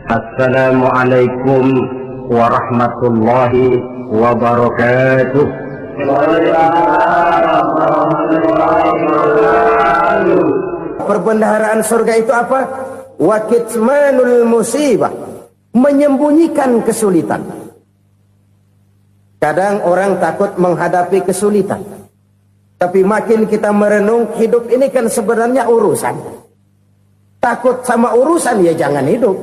Assalamualaikum warahmatullahi wabarakatuh. Perbendaharaan surga itu apa? Wa kitmanul musibah, menyembunyikan kesulitan. Kadang orang takut menghadapi kesulitan, tapi makin kita merenung, hidup ini kan sebenarnya urusan. Takut sama urusan, ya jangan hidup.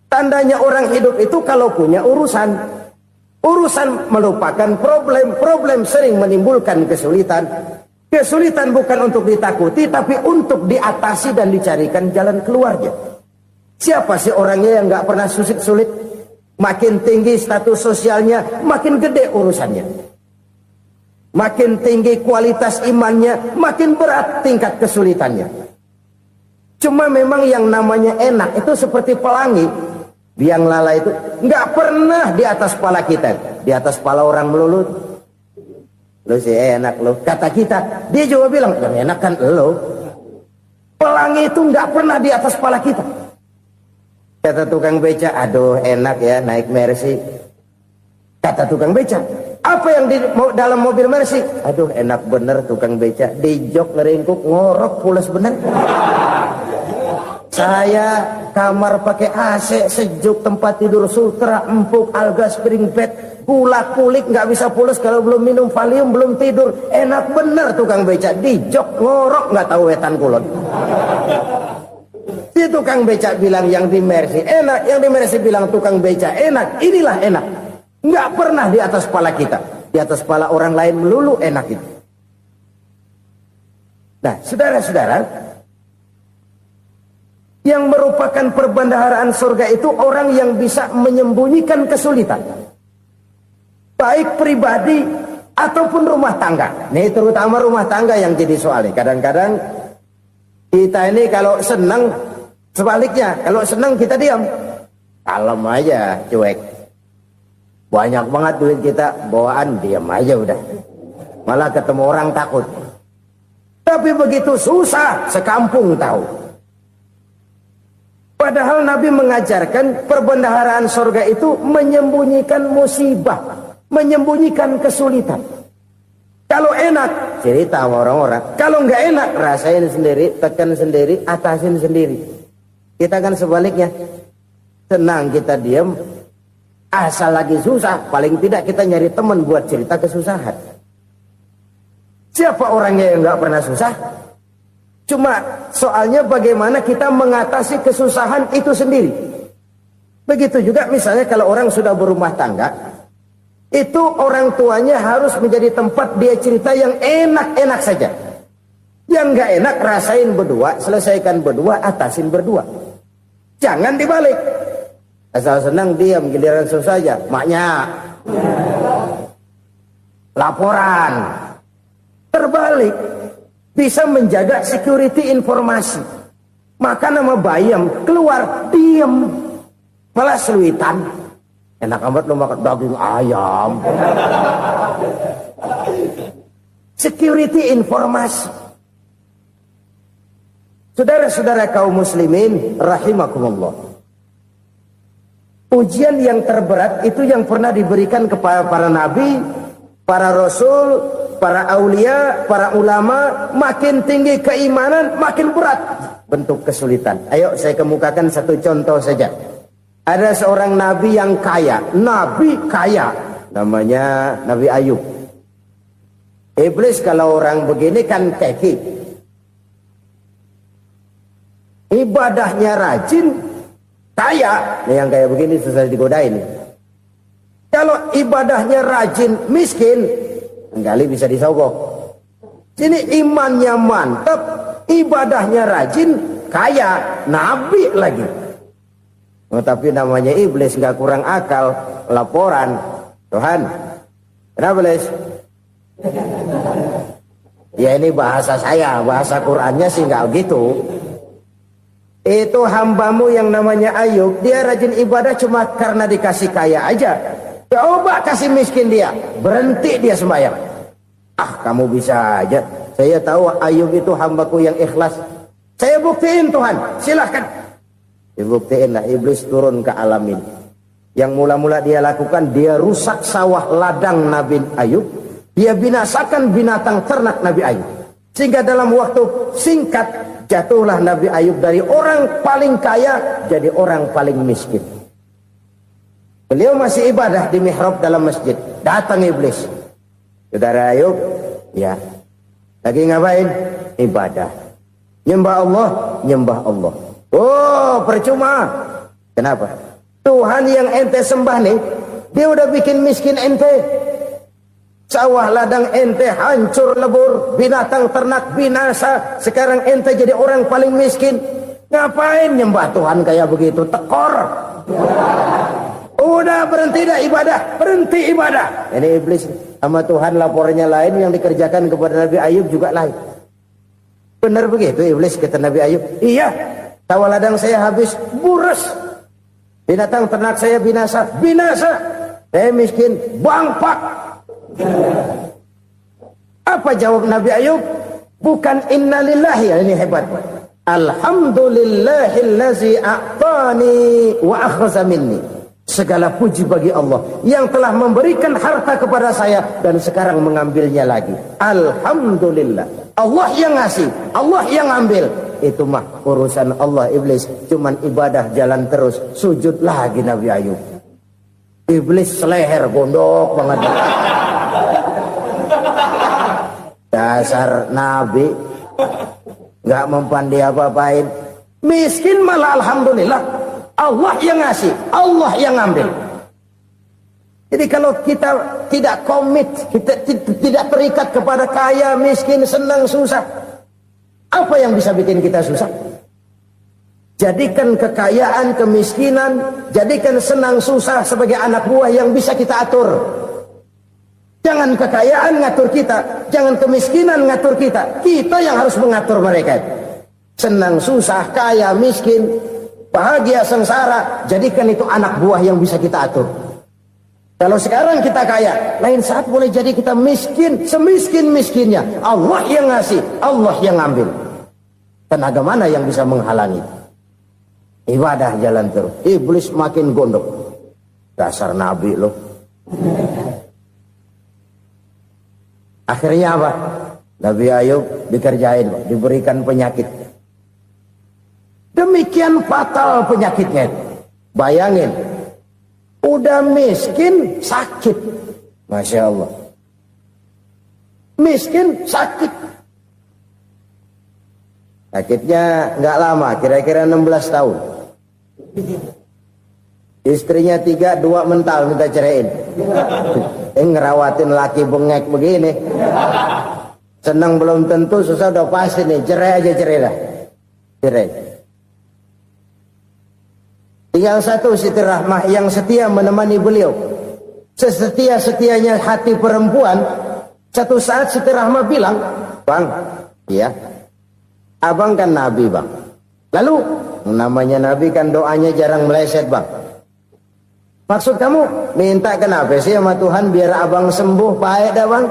Tandanya orang hidup itu kalau punya urusan. Urusan melupakan problem. Problem sering menimbulkan kesulitan. Kesulitan bukan untuk ditakuti, tapi untuk diatasi dan dicarikan jalan keluarnya. Siapa sih orangnya yang gak pernah sulit-sulit? Makin tinggi status sosialnya, makin gede urusannya. Makin tinggi kualitas imannya, makin berat tingkat kesulitannya. Cuma memang yang namanya enak itu seperti pelangi. Biang lala itu nggak pernah di atas kepala kita, di atas kepala orang melulu. Lu sih enak lu, kata kita. Dia juga bilang yang enak kan lu. Pelangi itu nggak pernah di atas kepala kita. Kata tukang beca, aduh enak ya naik Mercy. Kata tukang beca, apa yang di dalam mobil Mercy? Aduh enak bener tukang beca, di jok ngeringkuk ngorok pulas bener. Saya kamar pakai AC, sejuk, tempat tidur sutra, empuk, alga, spring bed, gula kulik, nggak bisa pulas kalau belum minum Valium, belum tidur. Enak bener tukang beca, di jok ngorok nggak tahu wetan kulon. Si tukang beca bilang yang di Mercy enak, yang di Mercy bilang tukang beca enak. Inilah enak, nggak pernah di atas kepala kita, di atas kepala orang lain melulu enak itu. Nah, saudara-saudara, yang merupakan perbendaharaan surga itu orang yang bisa menyembunyikan kesulitan, baik pribadi ataupun rumah tangga. Nih terutama rumah tangga yang jadi soalnya. Kadang-kadang kita ini kalau senang, sebaliknya kalau senang kita diam, kalem aja, cuek. Banyak banget duit kita bawaan, diam aja udah. Malah ketemu orang takut. Tapi begitu susah, sekampung tahu. Padahal Nabi mengajarkan perbendaharaan surga itu menyembunyikan musibah, menyembunyikan kesulitan. Kalau enak, cerita sama orang-orang. Kalau nggak enak, rasain sendiri, tekan sendiri, atasin sendiri. Kita kan sebaliknya. Senang kita diam, asal lagi susah, paling tidak kita nyari teman buat cerita kesusahan. Siapa orangnya yang nggak pernah susah? Cuma soalnya bagaimana kita mengatasi kesusahan itu sendiri. Begitu juga misalnya kalau orang sudah berumah tangga, itu orang tuanya harus menjadi tempat dia cerita yang enak-enak saja. Yang nggak enak rasain berdua, selesaikan berdua, atasin berdua. Jangan dibalik. Asal senang diam, giliran susah saja. Maknya laporan. Terbalik. Bisa menjaga security informasi. Maka nama bayam keluar diam, malah seluitan. Enak amat lo makan daging ayam. Security informasi. Saudara-saudara kaum muslimin rahimakumullah. Ujian yang terberat itu yang pernah diberikan kepada para nabi, para rasul, para aulia, para ulama. Makin tinggi keimanan, makin berat bentuk kesulitan. Ayo saya kemukakan satu contoh saja. Ada seorang nabi yang kaya, nabi kaya, namanya Nabi Ayub. Iblis kalau orang begini kan keki, ibadahnya rajin, kaya. Nih yang kayak begini susah digodain. Kalau ibadahnya rajin, miskin, kali bisa disogok. Sini imannya mantap, ibadahnya rajin, kaya, nabi lagi. Oh, tapi namanya iblis nggak kurang akal. Laporan, Tuhan, kenapa les? Ya ini bahasa saya, bahasa Qurannya sih nggak gitu. Itu hambamu yang namanya Ayub, dia rajin ibadah cuma karena dikasih kaya aja. Coba kasih miskin dia, berhenti dia sembahyang. Ah, kamu bisa aja. Saya tahu Ayub itu hambaku yang ikhlas. Saya buktiin Tuhan, silahkan. Dibuktiin lah iblis turun ke alam ini. Yang mula-mula dia lakukan, dia rusak sawah ladang Nabi Ayub. Dia binasakan binatang ternak Nabi Ayub. Sehingga dalam waktu singkat, jatuhlah Nabi Ayub dari orang paling kaya, jadi orang paling miskin. Beliau masih ibadah di mihrab dalam masjid. Datang iblis. Saudara Ayub, ya. Lagi ngapain? Ibadah. Nyembah Allah, nyembah Allah. Oh, percuma. Kenapa? Tuhan yang ente sembah nih, dia udah bikin miskin ente. Sawah ladang ente hancur lebur, binatang ternak binasa. Sekarang ente jadi orang paling miskin. Ngapain nyembah Tuhan kayak begitu? Tekor. Udah berhenti dah ibadah, berhenti ibadah. Ini iblis sama Tuhan laporannya lain, yang dikerjakan kepada Nabi Ayub juga lain. Benar begitu iblis kata Nabi Ayub? Iya, sawah ladang saya habis, buras. Binatang ternak saya binasa, binasa. Saya miskin, bangpak. Apa jawab Nabi Ayub? Bukan innalillahi, ini hebat. Alhamdulillahillazi a'tani wa akhza minni. Segala puji bagi Allah yang telah memberikan harta kepada saya dan sekarang mengambilnya lagi. Alhamdulillah. Allah yang ngasih, Allah yang ambil. Itu mah urusan Allah. Iblis cuman ibadah jalan terus, sujud lagi Nabi Ayub. Iblis seleher gondok banget. Dasar Nabi nggak mempan dia apa-apain. Miskin malah alhamdulillah. Allah yang ngasih, Allah yang ngambil. Jadi kalau kita tidak komit, kita tidak terikat kepada kaya, miskin, senang, susah, apa yang bisa bikin kita susah? Jadikan kekayaan, kemiskinan, jadikan senang, susah sebagai anak buah yang bisa kita atur. Jangan kekayaan ngatur kita, jangan kemiskinan ngatur kita. Kita yang harus mengatur mereka. Senang, susah, kaya, miskin, bahagia, sengsara, jadikan itu anak buah yang bisa kita atur. Kalau sekarang kita kaya, lain saat boleh jadi kita miskin, semiskin-miskinnya. Allah yang ngasih, Allah yang ngambil. Tenaga mana yang bisa menghalangi? Ibadah jalan terus. Iblis makin gondok. Dasar Nabi loh. Akhirnya apa? Nabi Ayub dikerjain, diberikan penyakit. Demikian fatal penyakitnya. Bayangin, udah miskin sakit. Masya Allah. Miskin sakit. Sakitnya nggak lama, kira-kira 16 tahun. Istrinya 3, 2 mental minta ceraiin. Ngerawatin laki bengek begini. Senang belum tentu, susah udah pasti nih. Cerai aja, cerai dah. Cerai. Tinggal satu Siti Rahmah yang setia menemani beliau. Sesetia-setianya hati perempuan. Satu saat Siti Rahmah bilang, "Bang, ya, abang kan Nabi bang. Lalu namanya Nabi kan doanya jarang meleset bang. Maksud kamu minta kenapa sih sama Tuhan biar abang sembuh baik dah bang?"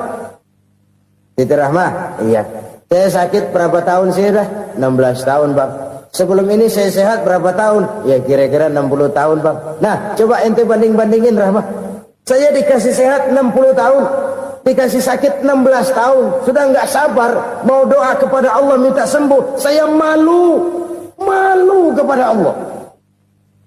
Siti Rahmah, iya. Saya sakit berapa tahun sih dah? 16 tahun bang. Sebelum ini saya sehat berapa tahun? Ya kira-kira 60 tahun bang. Nah coba ente banding-bandingin Rahmah. Saya dikasih sehat 60 tahun. Dikasih sakit 16 tahun. Sudah nggak sabar. Mau doa kepada Allah minta sembuh. Saya malu. Malu kepada Allah.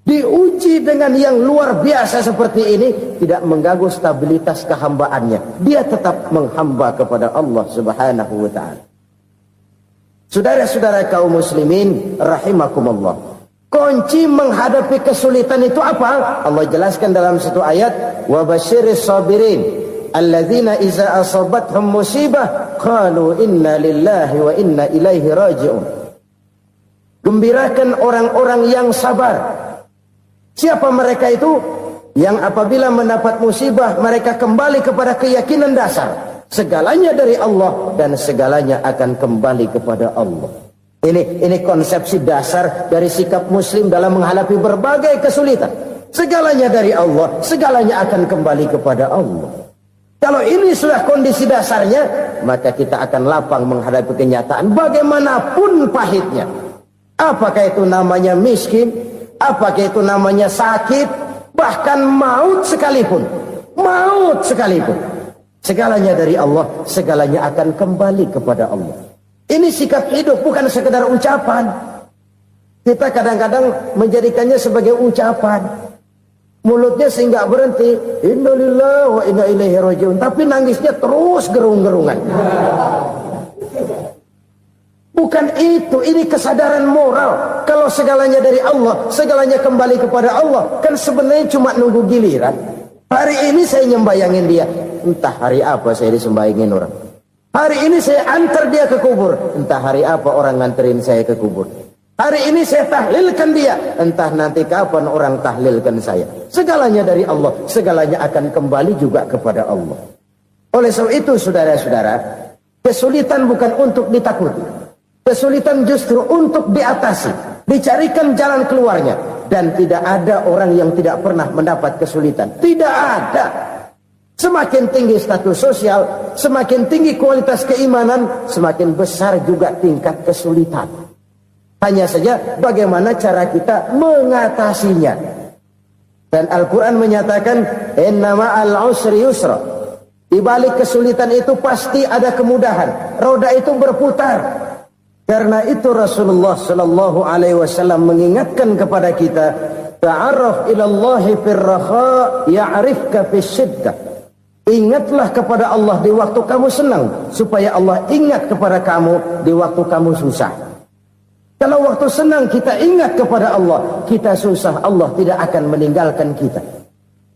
Diuji dengan yang luar biasa seperti ini. Tidak mengganggu stabilitas kehambaannya. Dia tetap menghamba kepada Allah subhanahu wa ta'ala. Saudara-saudara kaum muslimin rahimakumullah. Kunci menghadapi kesulitan itu apa? Allah jelaskan dalam satu ayat, wa basyiris sabirin alladzina iza asabathum musibah qalu inna lillahi wa inna ilaihi raji'un. Gembirakan orang-orang yang sabar. Siapa mereka itu? Yang apabila mendapat musibah mereka kembali kepada keyakinan dasar. Segalanya dari Allah dan segalanya akan kembali kepada Allah. Ini konsepsi dasar dari sikap muslim dalam menghadapi berbagai kesulitan. Segalanya dari Allah, segalanya akan kembali kepada Allah. Kalau ini sudah kondisi dasarnya, maka kita akan lapang menghadapi kenyataan bagaimanapun pahitnya. Apakah itu namanya miskin, Apakah itu namanya sakit, bahkan maut sekalipun. Maut sekalipun. Segalanya dari Allah, segalanya akan kembali kepada Allah. Ini sikap hidup, bukan sekedar ucapan. Kita kadang-kadang menjadikannya sebagai ucapan. Mulutnya sehingga berhenti, innalillahi wa inna ilaihi rajiun, tapi nangisnya terus gerung-gerungan. Bukan itu, ini kesadaran moral. Kalau segalanya dari Allah, segalanya kembali kepada Allah, kan sebenarnya cuma nunggu giliran. Hari ini saya nyembayangin dia, entah hari apa saya disembayangin orang. Hari ini saya antar dia ke kubur, entah hari apa orang nganterin saya ke kubur. Hari ini saya tahlilkan dia, entah nanti kapan orang tahlilkan saya. Segalanya dari Allah, segalanya akan kembali juga kepada Allah. Oleh sebab itu saudara-saudara, kesulitan bukan untuk ditakuti. Kesulitan justru untuk diatasi, dicarikan jalan keluarnya. Dan tidak ada orang yang tidak pernah mendapat kesulitan. Tidak ada. Semakin tinggi status sosial, semakin tinggi kualitas keimanan, semakin besar juga tingkat kesulitan. Hanya saja bagaimana cara kita mengatasinya. Dan Al-Quran menyatakan, inna ma'al usri yusra. Di balik kesulitan itu pasti ada kemudahan. Roda itu berputar. Karena itu Rasulullah sallallahu alaihi wasallam mengingatkan kepada kita, ta'arraf ila Allahi fir raha ya'rifka fis shiddah. Ingatlah kepada Allah di waktu kamu senang, supaya Allah ingat kepada kamu di waktu kamu susah. Kalau waktu senang kita ingat kepada Allah, kita susah, Allah tidak akan meninggalkan kita.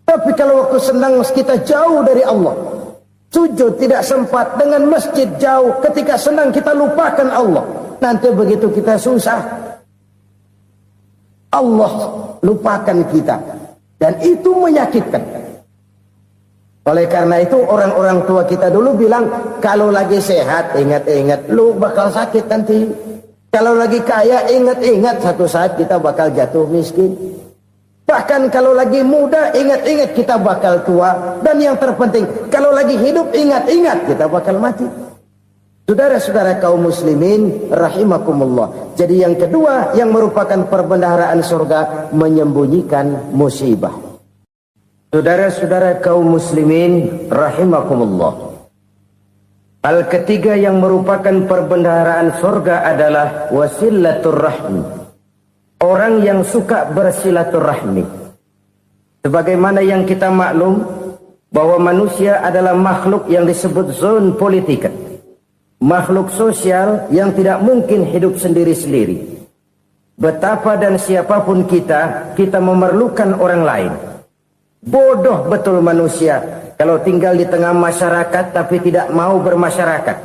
Tapi kalau waktu senang kita jauh dari Allah, sujud tidak sempat, dengan masjid jauh, ketika senang kita lupakan Allah. Nanti begitu kita susah, Allah lupakan kita. Dan itu menyakitkan. Oleh karena itu orang-orang tua kita dulu bilang, kalau lagi sehat ingat-ingat lu bakal sakit nanti. Kalau lagi kaya ingat-ingat satu saat kita bakal jatuh miskin. Bahkan kalau lagi muda ingat-ingat kita bakal tua. Dan yang terpenting, kalau lagi hidup ingat-ingat kita bakal mati. Saudara-saudara kaum muslimin rahimakumullah. Jadi yang kedua yang merupakan perbendaharaan surga, menyembunyikan musibah. Saudara-saudara kaum muslimin rahimakumullah. Hal ketiga yang merupakan perbendaharaan surga adalah wasilatur rahmi. Orang yang suka bersilaturahmi. Sebagaimana yang kita maklum bahwa manusia adalah makhluk yang disebut zon politika. Makhluk sosial yang tidak mungkin hidup sendiri-sendiri. Betapa dan siapapun kita memerlukan orang lain. Bodoh betul manusia kalau tinggal di tengah masyarakat tapi tidak mau bermasyarakat.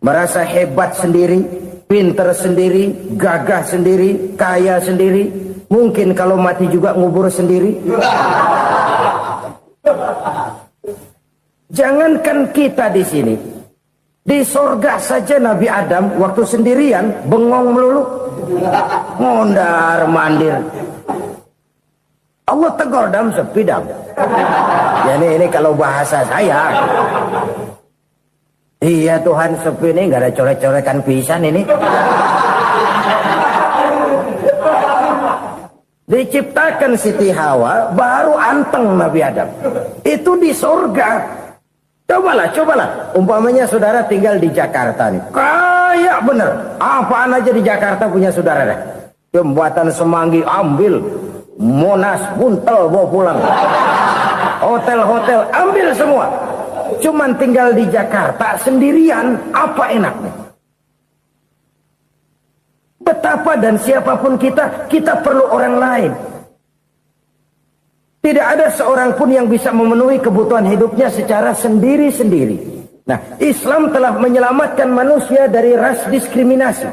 Merasa hebat sendiri, pinter sendiri, gagah sendiri, kaya sendiri. Mungkin kalau mati juga ngubur sendiri. Jangankan kita di sini. Di sorga saja Nabi Adam waktu sendirian bengong melulu, mondar mandir. Allah tegur dam sepi dam. Jadi ini kalau bahasa saya, iya Tuhan sepi ini nggak ada coret-coretan pisan ini. Diciptakan Siti Hawa baru anteng Nabi Adam. Itu di sorga. Cobalah. Umpamanya saudara tinggal di Jakarta nih. Kaya bener. Apaan aja di Jakarta punya saudara dah. Jembatan Semanggi ambil. Monas buntel bawa pulang. Hotel-hotel ambil semua. Cuman tinggal di Jakarta sendirian. Apa enaknya? Betapa dan siapapun kita perlu orang lain. Tidak ada seorang pun yang bisa memenuhi kebutuhan hidupnya secara sendiri-sendiri. Nah, Islam telah menyelamatkan manusia dari ras diskriminasi.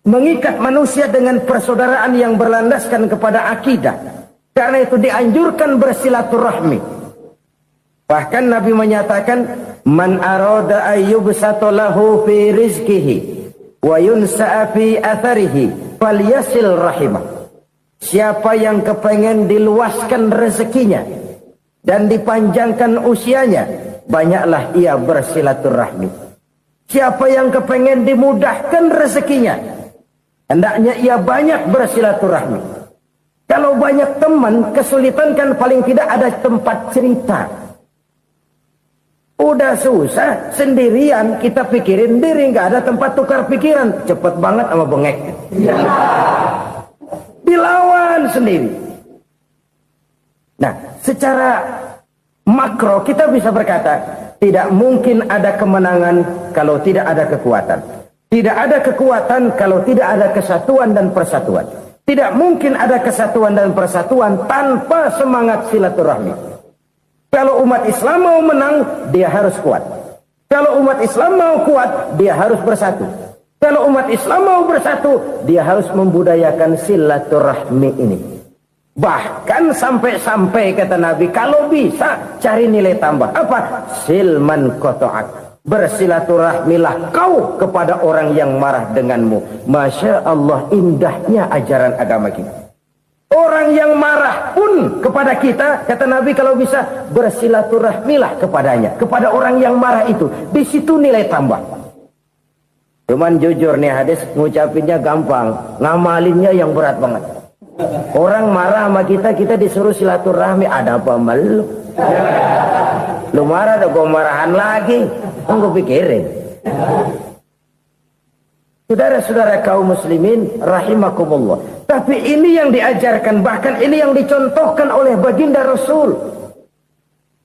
Mengikat manusia dengan persaudaraan yang berlandaskan kepada akidah. Karena itu dianjurkan bersilaturahmi. Bahkan Nabi menyatakan, Man arada ayyubsata lahu fi rizkihi wa yunsa'a fi atharihi falyasil rahimah. Siapa yang kepengen diluaskan rezekinya dan dipanjangkan usianya, banyaklah ia bersilaturahmi. Siapa yang kepengen dimudahkan rezekinya, hendaknya ia banyak bersilaturahmi. Kalau banyak teman, kesulitan kan paling tidak ada tempat cerita. Udah susah, sendirian kita pikirin diri, nggak ada tempat tukar pikiran. Cepet banget sama bengek. Dilawan sendiri. Nah, secara makro kita bisa berkata, tidak mungkin ada kemenangan kalau tidak ada kekuatan. Tidak ada kekuatan kalau tidak ada kesatuan dan persatuan. Tidak mungkin ada kesatuan dan persatuan tanpa semangat silaturahmi. Kalau umat Islam mau menang, dia harus kuat. Kalau umat Islam mau kuat, dia harus bersatu. Kalau umat Islam mau bersatu, dia harus membudayakan silaturahmi ini. Bahkan sampai-sampai kata Nabi, kalau bisa cari nilai tambah. Apa? Silman koto'ak. Bersilaturahmilah kau kepada orang yang marah denganmu. Masya Allah, indahnya ajaran agama kita. Orang yang marah pun kepada kita, kata Nabi, kalau bisa bersilaturahmilah kepadanya, kepada orang yang marah itu. Di situ nilai tambah. Cuman jujur nih hadis, ngucapinnya gampang, ngamalinnya yang berat banget. Orang marah sama kita, kita disuruh silaturahmi. Ada apa malu? Lu marah, ada gua marahan lagi. Gue pikirin. Saudara-saudara kaum muslimin rahimakumullah. Tapi ini yang diajarkan, bahkan ini yang dicontohkan oleh baginda Rasul.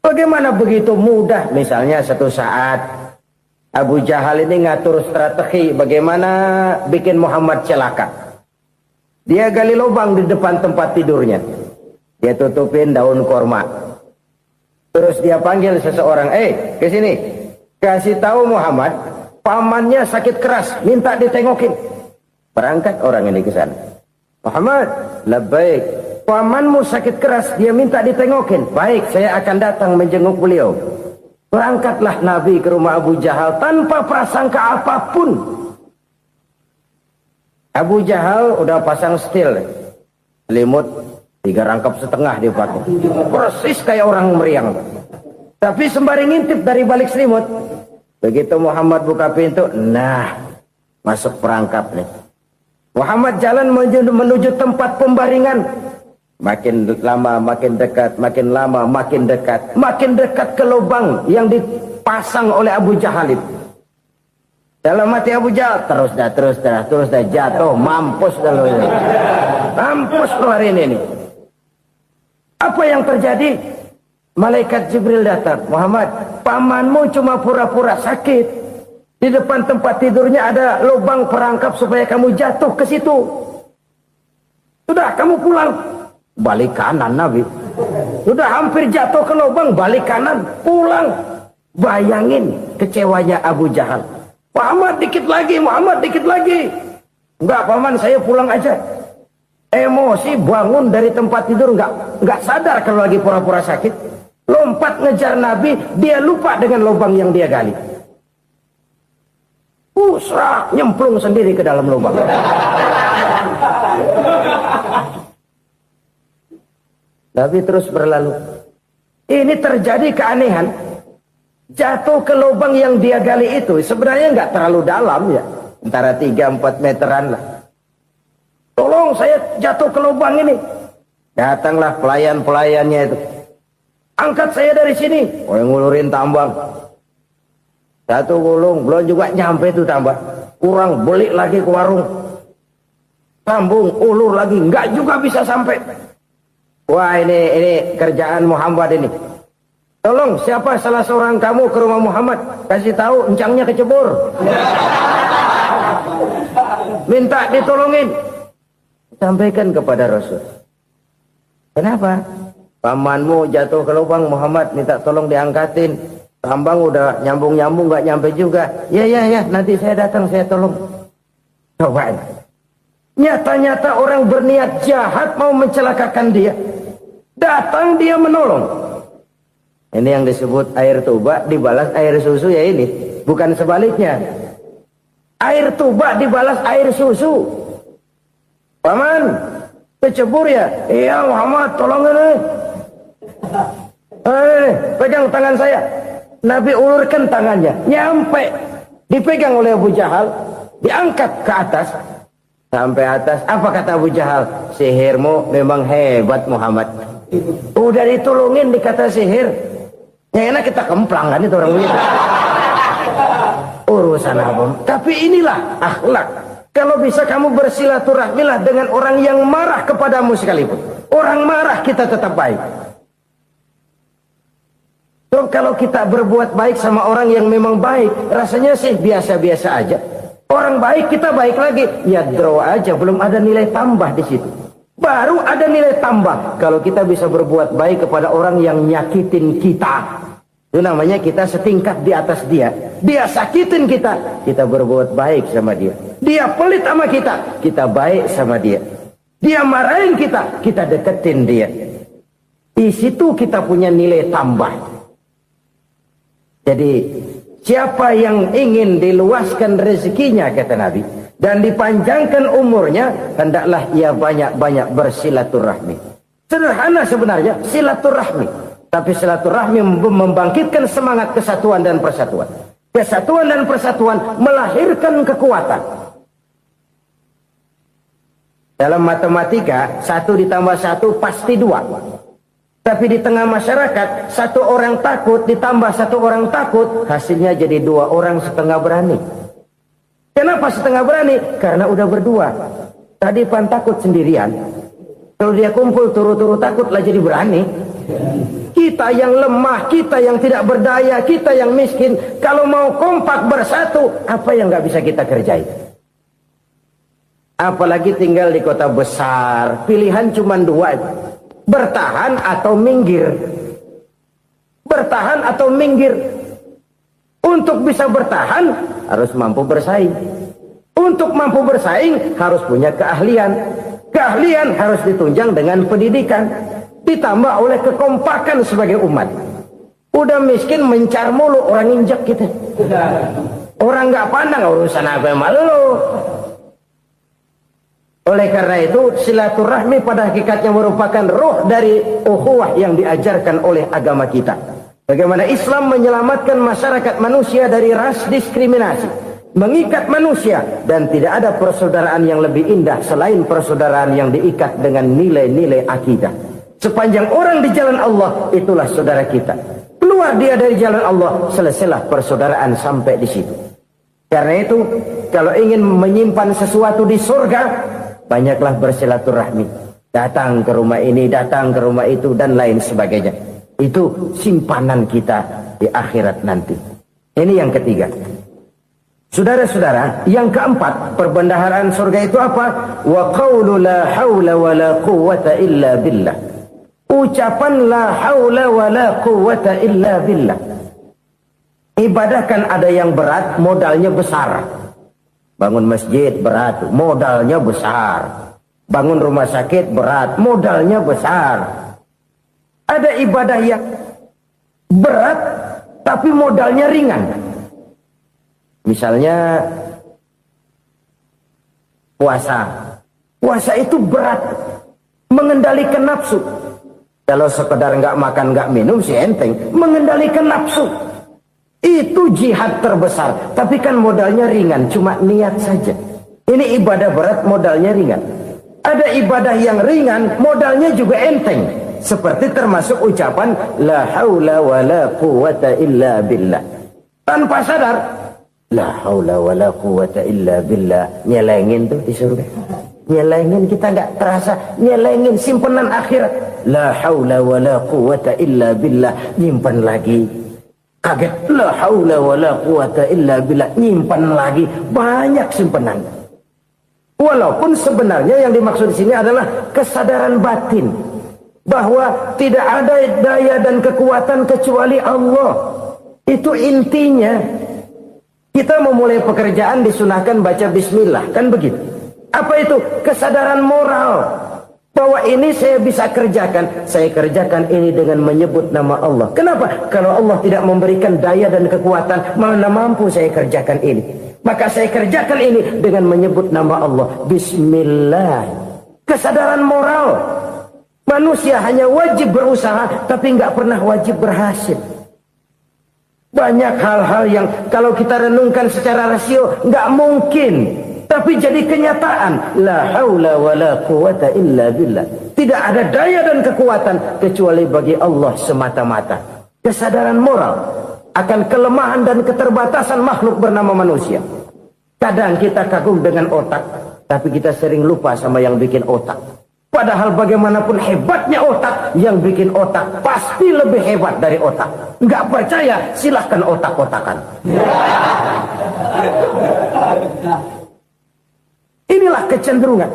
Bagaimana begitu mudah? Misalnya satu saat Abu Jahal ini ngatur strategi bagaimana bikin Muhammad celaka. Dia gali lubang di depan tempat tidurnya. Dia tutupin daun korma. Terus dia panggil seseorang, ke sini. Kasih tahu Muhammad, pamannya sakit keras, minta ditengokin. Berangkat orang ini ke sana. Muhammad, labbaik. Pamanmu sakit keras, dia minta ditengokin. Baik, saya akan datang menjenguk beliau. Berangkatlah Nabi ke rumah Abu Jahal tanpa prasangka apapun. Abu Jahal udah pasang setil, selimut 3 rangkap setengah dia pakai. Persis kayak orang meriang. Tapi sembari ngintip dari balik selimut. Begitu Muhammad buka pintu, nah, masuk perangkap nih. Muhammad jalan menuju tempat pembaringan. Makin lama makin dekat, makin lama makin dekat. Makin dekat ke lubang yang dipasang oleh Abu Jahal itu. Dalam hati Abu Jahal, terus dah jatuh, mampus dah lo ini. Mampus lo hari ini nih. Apa yang terjadi? Malaikat Jibril datang. Muhammad, pamanmu cuma pura-pura sakit. Di depan tempat tidurnya ada lubang perangkap supaya kamu jatuh ke situ. Sudah, kamu pulang. Balik kanan Nabi. Sudah hampir jatuh ke lubang, balik kanan, pulang. Bayangin kecewanya Abu Jahal. Muhammad dikit lagi, Muhammad dikit lagi. Enggak, paman, saya pulang aja. Emosi bangun dari tempat tidur, enggak sadar kalau lagi pura-pura sakit. Lompat ngejar Nabi, dia lupa dengan lubang yang dia gali. Serak, nyemplung sendiri ke dalam lubang. Nabi terus berlalu. Ini terjadi keanehan. Jatuh ke lubang yang dia gali itu sebenarnya nggak terlalu dalam ya. Antara 3-4 meteran lah. Tolong, saya jatuh ke lubang ini. Datanglah pelayan-pelayannya itu. Angkat saya dari sini. Yang ngulurin tambang. Satu gulung, belum juga nyampe itu tambang. Kurang, beli lagi ke warung. Sambung, ulur lagi, nggak juga bisa sampai. Wah, ini kerjaan Muhammad ini. Tolong, siapa salah seorang kamu ke rumah Muhammad, kasih tahu encangnya kecebur. Minta ditolongin. Sampaikan kepada Rasul. Kenapa? Pamanmu jatuh ke lubang, Muhammad minta tolong diangkatin. Tambang udah nyambung-nyambung nggak nyampe juga. Ya, nanti saya datang, saya tolong. Coba. Nyata-nyata orang berniat jahat mau mencelakakan dia. Datang dia menolong. Ini yang disebut air tuba dibalas air susu ya ini. Bukan sebaliknya. Air tuba dibalas air susu. Paman, kecebur ya? Iya Muhammad, tolong ini. Pegang tangan saya. Nabi ulurkan tangannya. Nyampe. Dipegang oleh Abu Jahal. Diangkat ke atas. Sampai atas, apa kata Abu Jahal? Sihirmu memang hebat Muhammad. Udah ditolongin dikata sihir. Yang enak kita kemplang kan itu orang begitu. Urusan apa? Tapi inilah akhlak. Kalau bisa kamu bersilaturahmilah dengan orang yang marah kepadamu sekalipun. Orang marah kita tetap baik. So, kalau kita berbuat baik sama orang yang memang baik, rasanya sih biasa-biasa aja. Orang baik kita baik lagi, ya draw aja, belum ada nilai tambah di situ. Baru ada nilai tambah kalau kita bisa berbuat baik kepada orang yang nyakitin kita. Itu namanya kita setingkat di atas dia. Dia sakitin kita, kita berbuat baik sama dia. Dia pelit sama kita baik sama dia. Dia marahin kita deketin dia. Di situ kita punya nilai tambah. Jadi siapa yang ingin diluaskan rezekinya, kata Nabi, dan dipanjangkan umurnya, hendaklah ia banyak-banyak bersilaturahmi. Sederhana sebenarnya silaturahmi, tapi silaturahmi membangkitkan semangat kesatuan dan persatuan. Kesatuan dan persatuan melahirkan kekuatan. Dalam matematika 1 ditambah 1 pasti 2. Tapi di tengah masyarakat, 1 orang takut ditambah 1 orang takut, hasilnya jadi 2 orang setengah berani. Kenapa setengah berani? Karena udah berdua. Tadi pan takut sendirian. Kalau dia kumpul turu-turu takutlah jadi berani. Kita yang lemah, kita yang tidak berdaya, kita yang miskin, kalau mau kompak bersatu, apa yang nggak bisa kita kerjain? Apalagi tinggal di kota besar, pilihan cuma 2. Bertahan atau minggir. Bertahan atau minggir. Untuk bisa bertahan harus mampu bersaing. Untuk mampu bersaing harus punya keahlian. Keahlian harus ditunjang dengan pendidikan, ditambah oleh kekompakan sebagai umat. Udah miskin mencar mulu, orang injak kita. Orang nggak pandang urusan apa yang malu. Oleh karena itu, silaturahmi pada hakikatnya merupakan roh dari ukhuwah yang diajarkan oleh agama kita. Bagaimana Islam menyelamatkan masyarakat manusia dari ras diskriminasi, mengikat manusia, dan tidak ada persaudaraan yang lebih indah selain persaudaraan yang diikat dengan nilai-nilai akidah. Sepanjang orang di jalan Allah, itulah saudara kita. Keluar dia dari jalan Allah, selesailah persaudaraan sampai di situ. Karena itu, kalau ingin menyimpan sesuatu di surga, banyaklah bersilaturahmi. Datang ke rumah ini, datang ke rumah itu, dan lain sebagainya. Itu simpanan kita di akhirat nanti. Ini yang ketiga. Saudara-saudara, yang keempat, perbendaharaan surga itu apa? Wa qawlu la hawla wa la quwwata illa billah. Ucapan la hawla wa la quwwata illa billah. Ibadah kan ada yang berat, modalnya besar. Bangun masjid berat, modalnya besar. Bangun rumah sakit berat, modalnya besar. Ada ibadah yang berat, tapi modalnya ringan. Misalnya puasa. Puasa itu berat, mengendalikan nafsu. Kalau sekedar nggak makan nggak minum sih enteng, mengendalikan nafsu. Itu jihad terbesar, tapi kan modalnya ringan, cuma niat saja. Ini ibadah berat, modalnya ringan. Ada ibadah yang ringan, modalnya juga enteng. Seperti termasuk ucapan la haula wa la quwwata illa billah. Tanpa sadar, la haula wa la quwwata illa billah. Nyelengin tuh di surga. Nyelengin, kita nggak terasa. Nyelengin simpenan akhirat. La haula wa la quwwata illa billah. Nyimpan lagi. Kaget, la haula wa la quwwata illa billah, nyimpan lagi, banyak simpanan. Walaupun sebenarnya yang dimaksud di sini adalah kesadaran batin bahwa tidak ada daya dan kekuatan kecuali Allah. Itu intinya. Kita memulai pekerjaan disunahkan baca bismillah, kan begitu. Apa itu? Kesadaran moral. Bahwa ini saya bisa kerjakan. Saya kerjakan ini dengan menyebut nama Allah. Kenapa? Kalau Allah tidak memberikan daya dan kekuatan, mana mampu saya kerjakan ini. Maka saya kerjakan ini dengan menyebut nama Allah. Bismillah. Kesadaran moral. Manusia hanya wajib berusaha, tapi nggak pernah wajib berhasil. Banyak hal-hal yang kalau kita renungkan secara rasio, nggak mungkin Tapi jadi kenyataan, la haula wala quwata illa billah. Tidak ada daya dan kekuatan kecuali bagi Allah semata-mata. Kesadaran moral akan kelemahan dan keterbatasan makhluk bernama manusia. Kadang kita kagum dengan otak, tapi kita sering lupa sama yang bikin otak. Padahal bagaimanapun hebatnya otak, yang bikin otak pasti lebih hebat dari otak. Nggak percaya, silahkan otak-otakan. Inilah kecenderungan.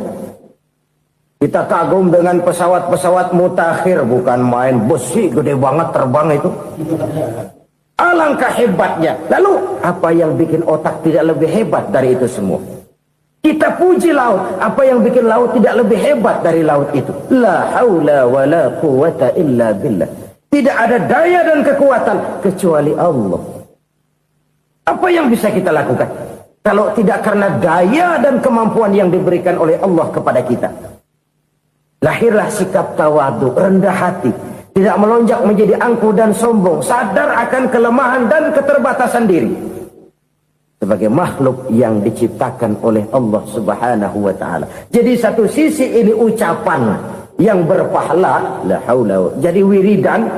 Kita kagum dengan pesawat-pesawat mutakhir, bukan main, besi gede banget terbang itu. Alangkah hebatnya. Lalu apa yang bikin otak tidak lebih hebat dari itu semua? Kita puji laut, apa yang bikin laut tidak lebih hebat dari laut itu? La haula wala quwata illa billah. Tidak ada daya dan kekuatan kecuali Allah. Apa yang bisa kita lakukan kalau tidak karena daya dan kemampuan yang diberikan oleh Allah kepada kita? Lahirlah sikap tawadu, rendah hati, tidak melonjak menjadi angkuh dan sombong, sadar akan kelemahan dan keterbatasan diri. Sebagai makhluk yang diciptakan oleh Allah Subhanahu wa ta'ala. Jadi satu sisi ini ucapan yang berpahala, la haula, jadi wiridan.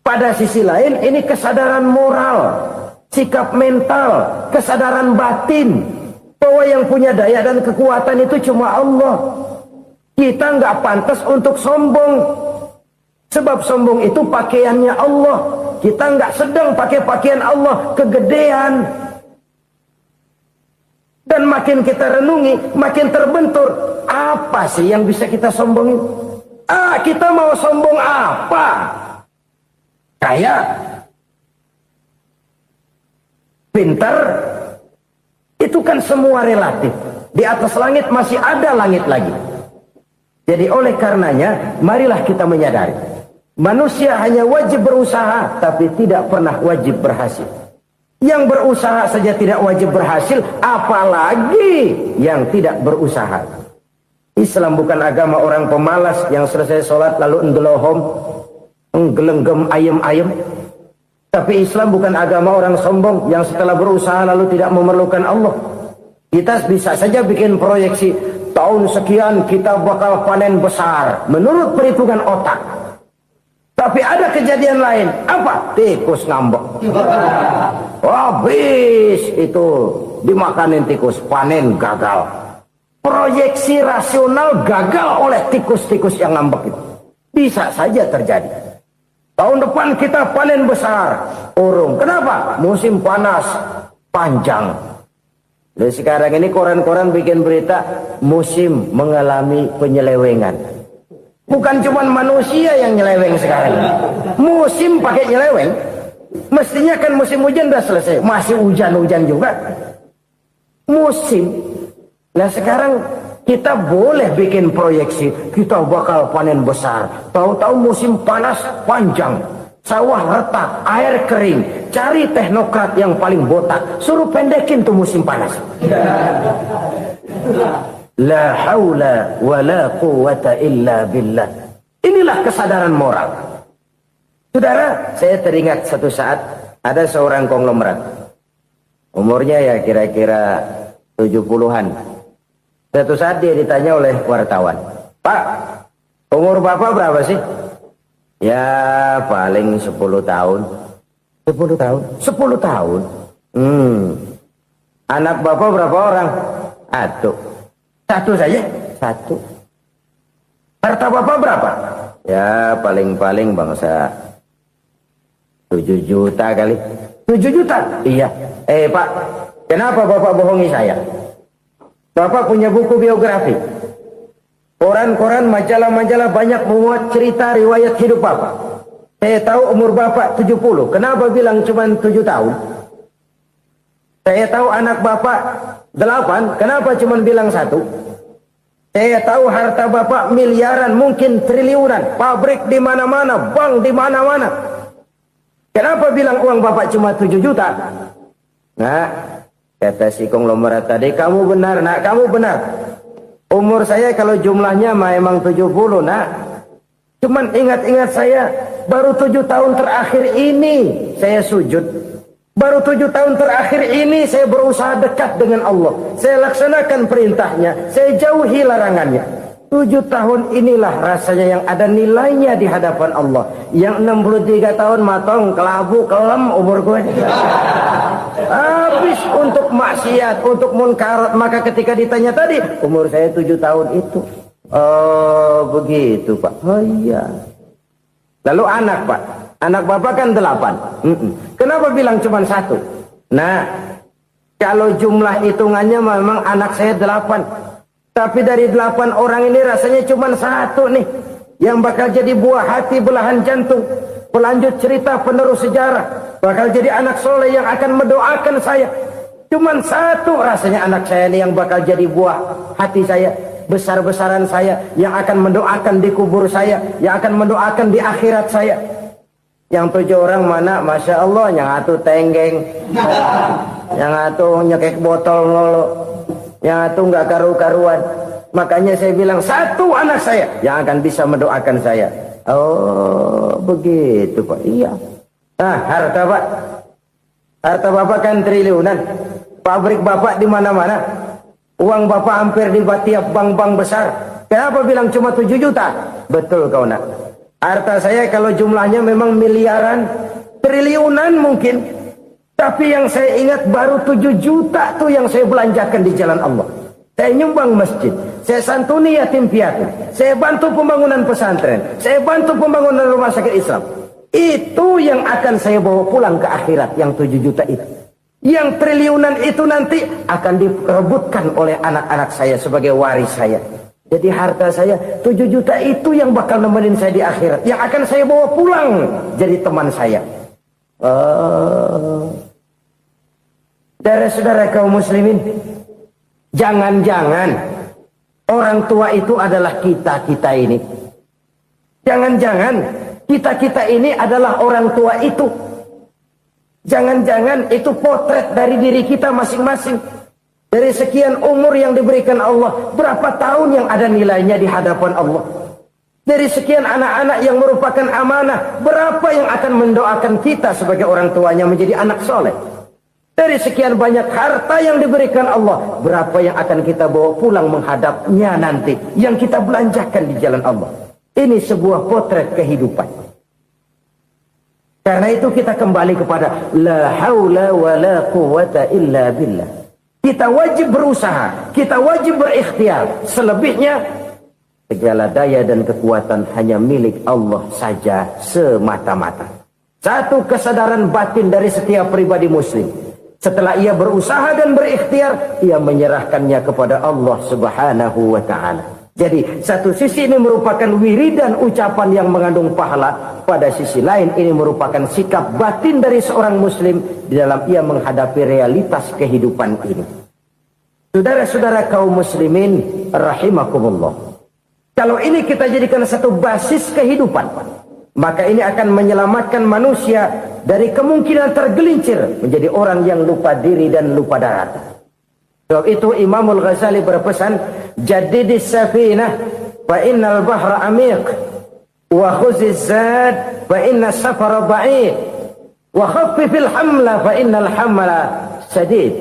Pada sisi lain ini kesadaran moral, sikap mental, kesadaran batin, bahwa yang punya daya dan kekuatan itu cuma Allah. Kita nggak pantas untuk sombong, sebab sombong itu pakaiannya Allah. Kita nggak sedang pakai pakaian Allah, kegedean. Dan makin kita renungi, makin terbentur. Apa sih yang bisa kita sombongin? Kita mau sombong apa? Kaya, pintar, itu kan semua relatif. Di atas langit masih ada langit lagi. Jadi oleh karenanya, marilah kita menyadari. Manusia hanya wajib berusaha, tapi tidak pernah wajib berhasil. Yang berusaha saja tidak wajib berhasil, apalagi yang tidak berusaha. Islam bukan agama orang pemalas yang selesai sholat lalu enggelohom, enggelenggem ayem-ayem. Tapi Islam bukan agama orang sombong yang setelah berusaha lalu tidak memerlukan Allah. Kita bisa saja bikin proyeksi, tahun sekian kita bakal panen besar menurut perhitungan otak. Tapi ada kejadian lain. Apa? Tikus ngambek. Habis itu dimakanin tikus, panen gagal. Proyeksi rasional gagal oleh tikus-tikus yang ngambek itu. Bisa saja terjadi. Tahun depan kita panen besar, urung. Kenapa? Musim panas panjang. Dan sekarang ini koran-koran bikin berita musim mengalami penyelewengan. Bukan cuma manusia yang nyeleweng sekarang. Musim pakai nyeleweng. Mestinya kan musim hujan udah selesai, masih hujan-hujan juga. Musim. Nah sekarang kita boleh bikin proyeksi, kita bakal panen besar. Tahu-tahu musim panas panjang, sawah retak, air kering. Cari teknokrat yang paling botak, suruh pendekin tuh musim panas. La haula wa la quwata illa billah. Inilah kesadaran moral. Saudara, saya teringat satu saat ada seorang konglomerat. Umurnya ya kira-kira 70-an. Satu saat dia ditanya oleh wartawan, "Pak, umur Bapak berapa sih?" "Ya paling 10 tahun." 10 tahun? 10 tahun? Anak Bapak berapa orang? Satu saja? Satu. Harta Bapak berapa? Ya paling-paling bangsa 7 juta kali. 7 juta? Iya. Pak, kenapa Bapak bohongi saya? Bapak punya buku biografi. Koran-koran, majalah-majalah banyak memuat cerita riwayat hidup Bapak. Saya tahu umur Bapak 70. Kenapa bilang cuma 7 tahun? Saya tahu anak Bapak 8. Kenapa cuma bilang 1? Saya tahu harta Bapak miliaran, mungkin triliunan. Pabrik di mana-mana, bank di mana-mana. Kenapa bilang uang Bapak cuma 7 juta? Nah, kata si konglomerat tadi, kamu benar nak, kamu benar. Umur saya kalau jumlahnya memang 70 nak. Cuman ingat-ingat saya, baru 7 tahun terakhir ini saya sujud. Baru 7 tahun terakhir ini saya berusaha dekat dengan Allah. Saya laksanakan perintahnya, saya jauhi larangannya. 7 tahun inilah rasanya yang ada nilainya di hadapan Allah. Yang 63 tahun matong, kelabu, kelem umur gue. Habis untuk maksiat, untuk munkarat. Maka ketika ditanya tadi, umur saya 7 tahun itu. Oh begitu Pak. Oh iya. Lalu anak Pak. Anak bapak kan 8. Kenapa bilang cuma 1? Nah, kalau jumlah hitungannya memang anak saya 8. Tapi dari 8 orang ini rasanya cuma 1 nih. Yang bakal jadi buah hati, belahan jantung. Pelanjut cerita, penerus sejarah. Bakal jadi anak soleh yang akan mendoakan saya. Cuma 1 rasanya anak saya ini yang bakal jadi buah hati saya. Besar-besaran saya. Yang akan mendoakan di kubur saya. Yang akan mendoakan di akhirat saya. Yang 7 orang mana, Masya Allah, yang atuh tenggeng, yang atuh nyekek botol lolo, yang atuh nggak karu-karuan. Makanya saya bilang 1 anak saya yang akan bisa mendoakan saya. Oh begitu Pak. Iya. Nah harta Pak, harta Bapak kan triliunan. Pabrik Bapak di mana-mana. Uang Bapak hampir di tiap bank-bank besar. Kenapa bilang cuma 7 juta? Betul kau nak. Harta saya kalau jumlahnya memang miliaran, triliunan mungkin. Tapi yang saya ingat baru 7 juta tuh yang saya belanjakan di jalan Allah. Saya nyumbang masjid, saya santuni yatim piatu, saya bantu pembangunan pesantren, saya bantu pembangunan rumah sakit Islam. Itu yang akan saya bawa pulang ke akhirat, yang 7 juta itu. Yang triliunan itu nanti akan direbutkan oleh anak-anak saya sebagai waris saya. Jadi harta saya 7 juta itu yang bakal nemenin saya di akhirat. Yang akan saya bawa pulang jadi teman saya. Saudara-saudara kaum muslimin, jangan-jangan orang tua itu adalah kita-kita ini. Jangan-jangan kita-kita ini adalah orang tua itu. Jangan-jangan itu potret dari diri kita masing-masing. Dari sekian umur yang diberikan Allah, berapa tahun yang ada nilainya di hadapan Allah? Dari sekian anak-anak yang merupakan amanah, berapa yang akan mendoakan kita sebagai orang tuanya menjadi anak soleh? Dari sekian banyak harta yang diberikan Allah, berapa yang akan kita bawa pulang menghadapnya nanti, yang kita belanjakan di jalan Allah? Ini sebuah potret kehidupan. Karena itu kita kembali kepada la haula wa la quwata illa billah. Kita wajib berusaha, kita wajib berikhtiar. Selebihnya, segala daya dan kekuatan hanya milik Allah saja semata-mata. Satu kesadaran batin dari setiap pribadi muslim. Setelah ia berusaha dan berikhtiar, ia menyerahkannya kepada Allah Subhanahu wa ta'ala. Jadi, satu sisi ini merupakan wiridan ucapan yang mengandung pahala. Pada sisi lain, ini merupakan sikap batin dari seorang muslim di dalam ia menghadapi realitas kehidupan ini. Saudara-saudara kaum muslimin, rahimakumullah. Kalau ini kita jadikan satu basis kehidupan, maka ini akan menyelamatkan manusia dari kemungkinan tergelincir menjadi orang yang lupa diri dan lupa darat. Sebab itu Imamul Ghazali berpesan, Jadidis safinah fa innal bahra amiq wa khuziz zad fa inna safara ba'id wa khaffifil hamla fa innal hamla sadid.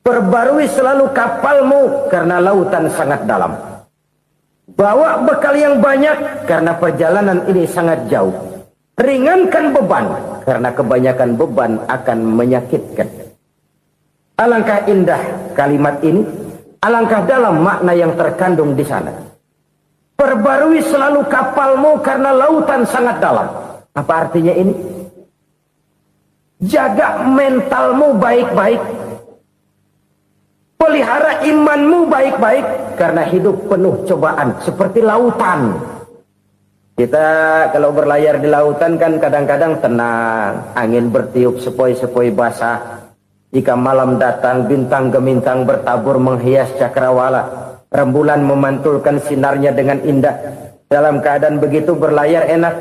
Perbarui selalu kapalmu karena lautan sangat dalam. Bawa bekal yang banyak karena perjalanan ini sangat jauh. Ringankan beban karena kebanyakan beban akan menyakitkan. Alangkah indah kalimat ini, alangkah dalam makna yang terkandung di sana. Perbarui selalu kapalmu karena lautan sangat dalam. Apa artinya ini? Jaga mentalmu baik-baik. Pelihara imanmu baik-baik karena hidup penuh cobaan seperti lautan. Kita kalau berlayar di lautan kan kadang-kadang tenang, angin bertiup sepoi-sepoi basah. Jika malam datang, bintang gemintang bertabur menghias cakrawala. Rembulan memantulkan sinarnya dengan indah. Dalam keadaan begitu berlayar enak.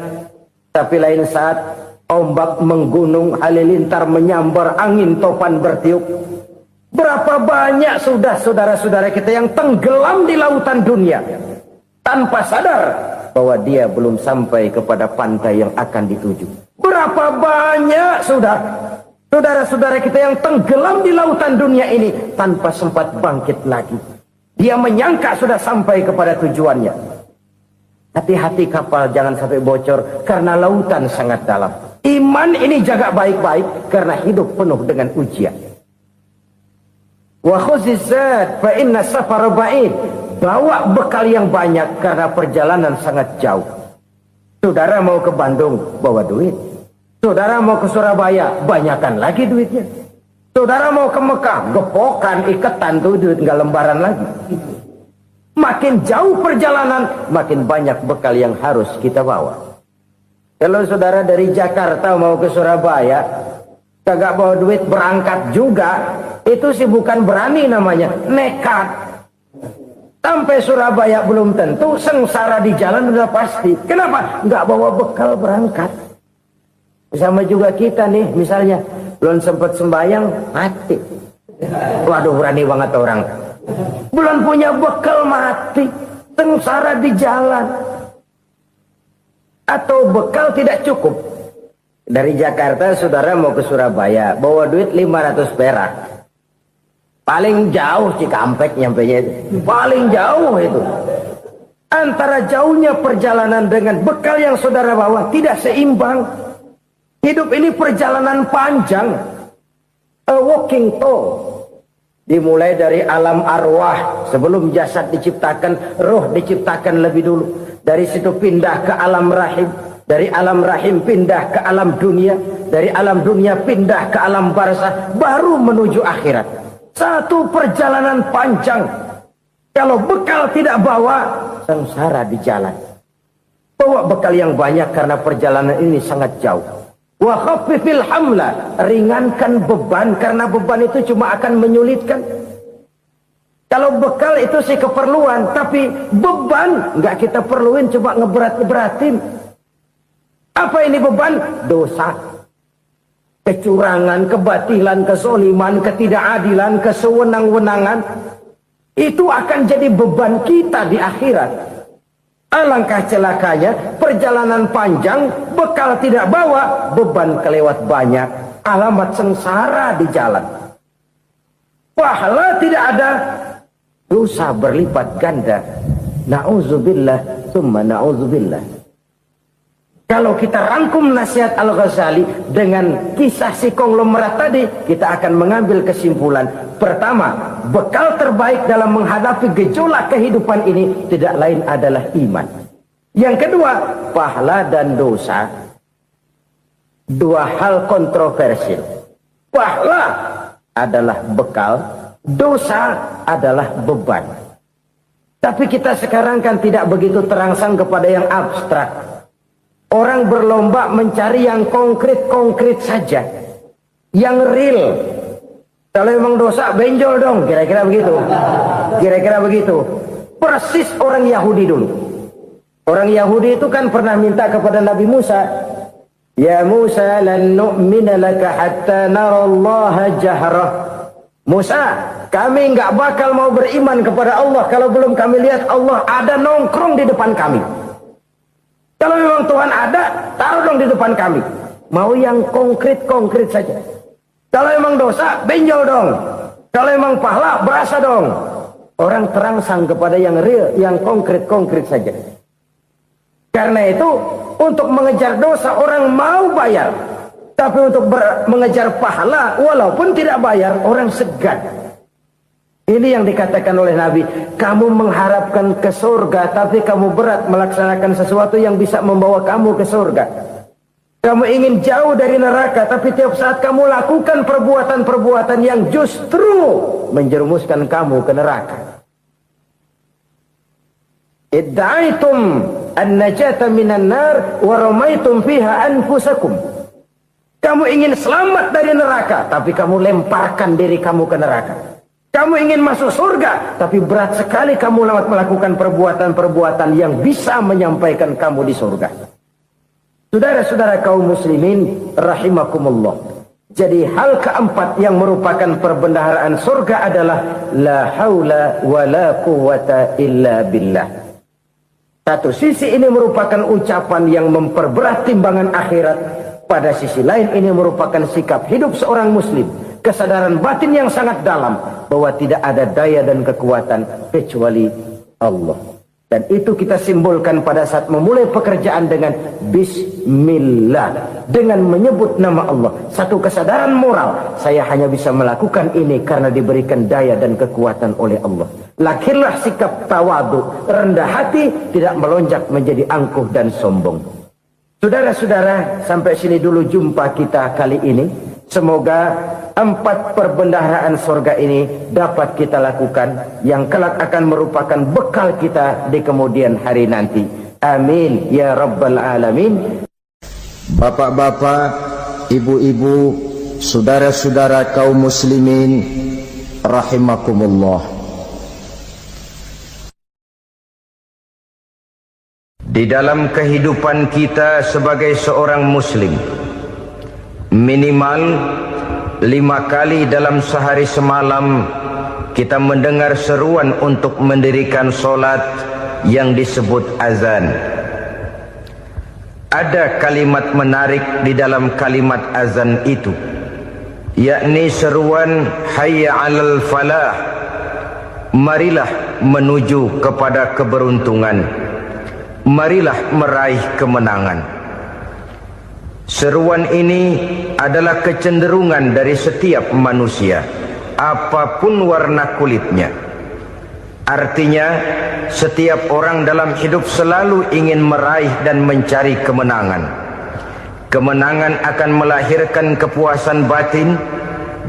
Tapi lain saat ombak menggunung, halilintar menyambar, angin topan bertiup. Berapa banyak sudah saudara-saudara kita yang tenggelam di lautan dunia tanpa sadar bahwa dia belum sampai kepada pantai yang akan dituju. Berapa banyak sudah Saudara-saudara kita yang tenggelam di lautan dunia ini tanpa sempat bangkit lagi. Dia menyangka sudah sampai kepada tujuannya. Hati-hati kapal jangan sampai bocor karena lautan sangat dalam. Iman ini jaga baik-baik karena hidup penuh dengan ujian. Wa khuzizat fa inna safara ba'id. Bawa bekal yang banyak karena perjalanan sangat jauh. Saudara mau ke Bandung, bawa duit. Saudara mau ke Surabaya, banyakkan lagi duitnya. Saudara mau ke Mekah, gepokan, iketan tuh duit nggak lembaran lagi. Makin jauh perjalanan, makin banyak bekal yang harus kita bawa. Kalau saudara dari Jakarta mau ke Surabaya, kagak bawa duit berangkat juga, itu sih bukan berani namanya, nekat. Sampai Surabaya belum tentu, sengsara di jalan udah pasti. Kenapa? Nggak bawa bekal berangkat. Sama juga kita nih, misalnya belum sempat sembahyang, mati. Waduh, berani banget orang. Belum punya bekal, mati. Sengsara di jalan. Atau bekal tidak cukup. Dari Jakarta saudara mau ke Surabaya, bawa duit 500 perak. Paling jauh Cikampek nyampenya itu. Paling jauh itu. Antara jauhnya perjalanan dengan bekal yang saudara bawa tidak seimbang. Hidup ini perjalanan panjang. A walking tour. Dimulai dari alam arwah. Sebelum jasad diciptakan, roh diciptakan lebih dulu. Dari situ pindah ke alam rahim. Dari alam rahim pindah ke alam dunia. Dari alam dunia pindah ke alam barzah. Baru menuju akhirat. Satu perjalanan panjang. Kalau bekal tidak bawa, sengsara di jalan. Bawa bekal yang banyak karena perjalanan ini sangat jauh. Wa khaffifil hamla, ringankan beban karena beban itu cuma akan menyulitkan. Kalau bekal itu sih keperluan, tapi beban nggak kita perluin, cuma ngeberat-beratin. Apa ini beban? Dosa, kecurangan, kebatilan, kesoliman, ketidakadilan, kesewenang-wenangan. Itu akan jadi beban kita di akhirat. Alangkah celakanya, perjalanan panjang, bekal tidak bawa, beban kelewat banyak, alamat sengsara di jalan. Pahala tidak ada, dosa berlipat ganda. Na'udzubillah, summa na'udzubillah. Kalau kita rangkum nasihat Al-Ghazali dengan kisah si konglomerat tadi, kita akan mengambil kesimpulan. Pertama, bekal terbaik dalam menghadapi gejolak kehidupan ini tidak lain adalah iman. Yang kedua, pahala dan dosa. Dua hal kontroversial. Pahala adalah bekal, dosa adalah beban. Tapi kita sekarang kan tidak begitu terangsang kepada yang abstrak. Orang berlomba mencari yang konkret-konkret saja. Yang real. Kalau memang dosa, benjol dong. Kira-kira begitu. Kira-kira begitu. Persis orang Yahudi dulu. Orang Yahudi itu kan pernah minta kepada Nabi Musa. Ya Musa, lan nu'mina laka hatta narallaha jahrah. Musa, kami nggak bakal mau beriman kepada Allah kalau belum kami lihat Allah ada nongkrong di depan kami. Kalau memang Tuhan ada, taruh dong di depan kami. Mau yang konkret-konkret saja. Kalau memang dosa, benjol dong. Kalau memang pahala, berasa dong. Orang terangsang kepada yang real, yang konkret-konkret saja. Karena itu, untuk mengejar dosa, orang mau bayar. Tapi untuk mengejar pahala, walaupun tidak bayar, orang segan. Ini yang dikatakan oleh Nabi, kamu mengharapkan ke surga, tapi kamu berat melaksanakan sesuatu yang bisa membawa kamu ke surga. Kamu ingin jauh dari neraka, tapi tiap saat kamu lakukan perbuatan-perbuatan yang justru menjerumuskan kamu ke neraka. Idda'aitum an-najata minan nar wa ramaitum fiha anfusakum. Kamu ingin selamat dari neraka, tapi kamu lemparkan diri kamu ke neraka. Kamu ingin masuk surga, tapi berat sekali kamu melakukan perbuatan-perbuatan yang bisa menyampaikan kamu di surga. Saudara-saudara kaum muslimin, rahimakumullah. Jadi hal keempat yang merupakan perbendaharaan surga adalah la haula wa la quwwata illa billah. Satu sisi ini merupakan ucapan yang memperberat timbangan akhirat. Pada sisi lain ini merupakan sikap hidup seorang muslim, kesadaran batin yang sangat dalam bahwa tidak ada daya dan kekuatan kecuali Allah. Dan itu kita simbolkan pada saat memulai pekerjaan dengan Bismillah, dengan menyebut nama Allah. Satu kesadaran moral, saya hanya bisa melakukan ini karena diberikan daya dan kekuatan oleh Allah. Lahirlah sikap tawadu, rendah hati, tidak melonjak menjadi angkuh dan sombong. Saudara-saudara, sampai sini dulu jumpa kita kali ini. Semoga 4 perbendaharaan sorga ini dapat kita lakukan, yang kelak akan merupakan bekal kita di kemudian hari nanti. Amin ya rabbal alamin. Bapak-bapak, ibu-ibu, saudara-saudara kaum muslimin rahimakumullah. Di dalam kehidupan kita sebagai seorang muslim, minimal 5 kali dalam sehari semalam kita mendengar seruan untuk mendirikan solat yang disebut azan. Ada kalimat menarik di dalam kalimat azan itu, yakni seruan hayya 'alal falah, marilah menuju kepada keberuntungan, marilah meraih kemenangan. Seruan ini adalah kecenderungan dari setiap manusia, apapun warna kulitnya. Artinya, setiap orang dalam hidup selalu ingin meraih dan mencari kemenangan. Kemenangan akan melahirkan kepuasan batin,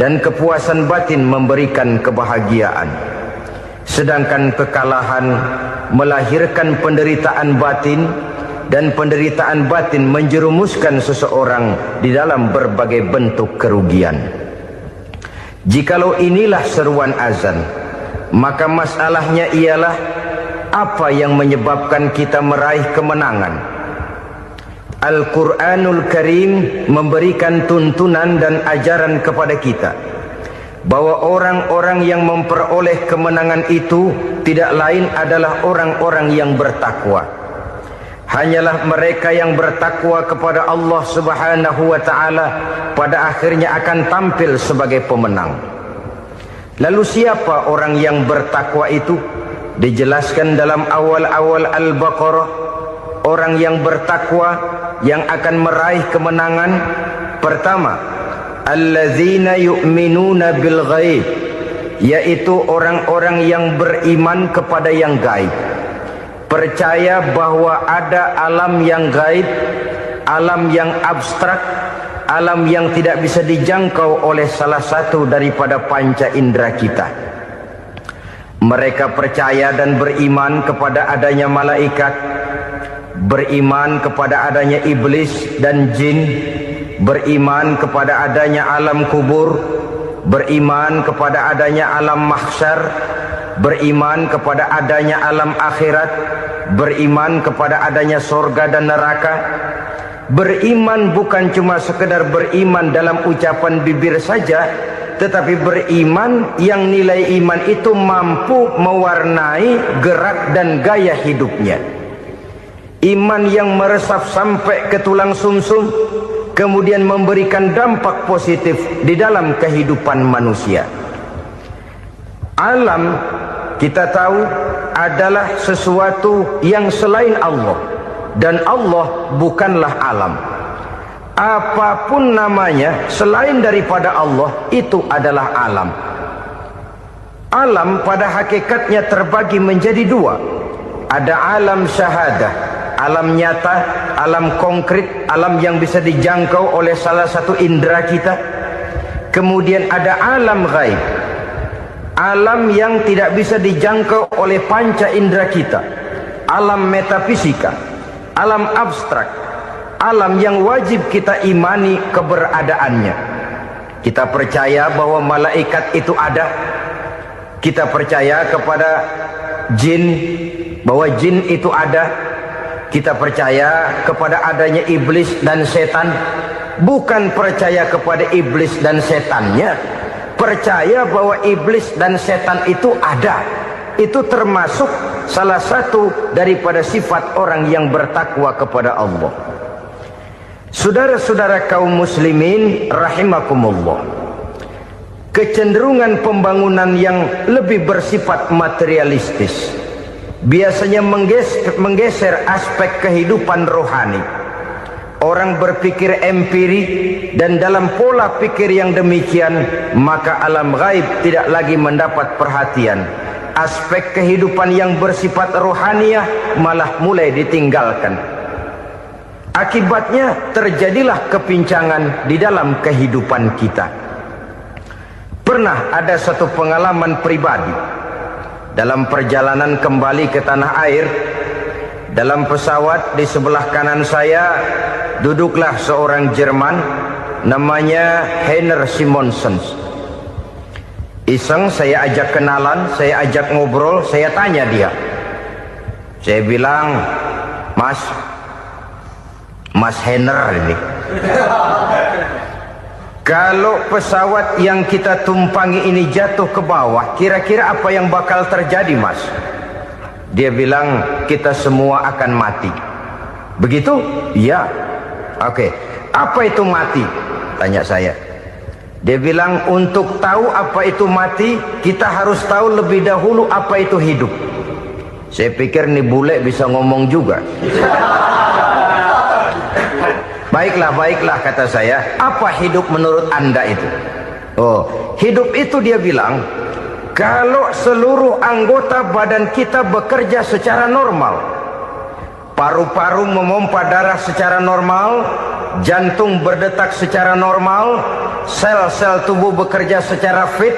dan kepuasan batin memberikan kebahagiaan. Sedangkan kekalahan melahirkan penderitaan batin, dan penderitaan batin menjerumuskan seseorang di dalam berbagai bentuk kerugian. Jikalau inilah seruan azan, maka masalahnya ialah apa yang menyebabkan kita meraih kemenangan. Al-Quranul Karim memberikan tuntunan dan ajaran kepada kita bahwa orang-orang yang memperoleh kemenangan itu tidak lain adalah orang-orang yang bertakwa. Hanyalah mereka yang bertakwa kepada Allah Subhanahu wa ta'ala pada akhirnya akan tampil sebagai pemenang. Lalu siapa orang yang bertakwa itu? Dijelaskan dalam awal-awal Al-Baqarah, orang yang bertakwa yang akan meraih kemenangan. Pertama, allazina yu'minuna bil ghaib, yaitu orang-orang yang beriman kepada yang gaib. Percaya bahwa ada alam yang gaib, alam yang abstrak, alam yang tidak bisa dijangkau oleh salah satu daripada panca indera kita. Mereka percaya dan beriman kepada adanya malaikat, beriman kepada adanya iblis dan jin, beriman kepada adanya alam kubur, beriman kepada adanya alam mahsyar, beriman kepada adanya alam akhirat, beriman kepada adanya sorga dan neraka. Beriman bukan cuma sekedar beriman dalam ucapan bibir saja, tetapi beriman yang nilai iman itu mampu mewarnai gerak dan gaya hidupnya. Iman yang meresap sampai ke tulang sumsum, kemudian memberikan dampak positif di dalam kehidupan manusia. Alam, kita tahu, adalah sesuatu yang selain Allah, dan Allah bukanlah alam. Apapun namanya selain daripada Allah, itu adalah alam. Alam pada hakikatnya terbagi menjadi 2. Ada alam syahadah, alam nyata, alam konkret, alam yang bisa dijangkau oleh salah satu indera kita. Kemudian ada alam ghaib, alam yang tidak bisa dijangkau oleh panca indera kita, alam metafisika, alam abstrak, alam yang wajib kita imani keberadaannya. Kita percaya bahwa malaikat itu ada, kita percaya kepada jin, bahwa jin itu ada, kita percaya kepada adanya iblis dan setan. Bukan percaya kepada iblis dan setannya, percaya bahwa iblis dan setan itu ada. Itu termasuk salah satu daripada sifat orang yang bertakwa kepada Allah. Saudara-saudara kaum muslimin rahimakumullah, kecenderungan pembangunan yang lebih bersifat materialistis biasanya menggeser aspek kehidupan rohani. Orang berpikir empiri, dan dalam pola pikir yang demikian maka alam gaib tidak lagi mendapat perhatian. Aspek kehidupan yang bersifat rohaniah malah mulai ditinggalkan. Akibatnya terjadilah kepincangan di dalam kehidupan kita. Pernah ada satu pengalaman pribadi. Dalam perjalanan kembali ke tanah air, dalam pesawat di sebelah kanan saya duduklah seorang Jerman namanya Heiner Simonsen. Iseng saya ajak kenalan, saya ajak ngobrol, saya tanya dia. Saya bilang, Mas Heiner ini, kalau pesawat yang kita tumpangi ini jatuh ke bawah, kira-kira apa yang bakal terjadi, Mas? Dia bilang, kita semua akan mati. Begitu? Iya. Oke. Apa itu mati? Tanya saya. Dia bilang, untuk tahu apa itu mati, kita harus tahu lebih dahulu apa itu hidup. Saya pikir nih bule bisa ngomong juga. Baiklah kata saya. Apa hidup menurut Anda itu? Oh, hidup itu dia bilang, kalau seluruh anggota badan kita bekerja secara normal, paru-paru memompa darah secara normal, jantung berdetak secara normal, sel-sel tubuh bekerja secara fit,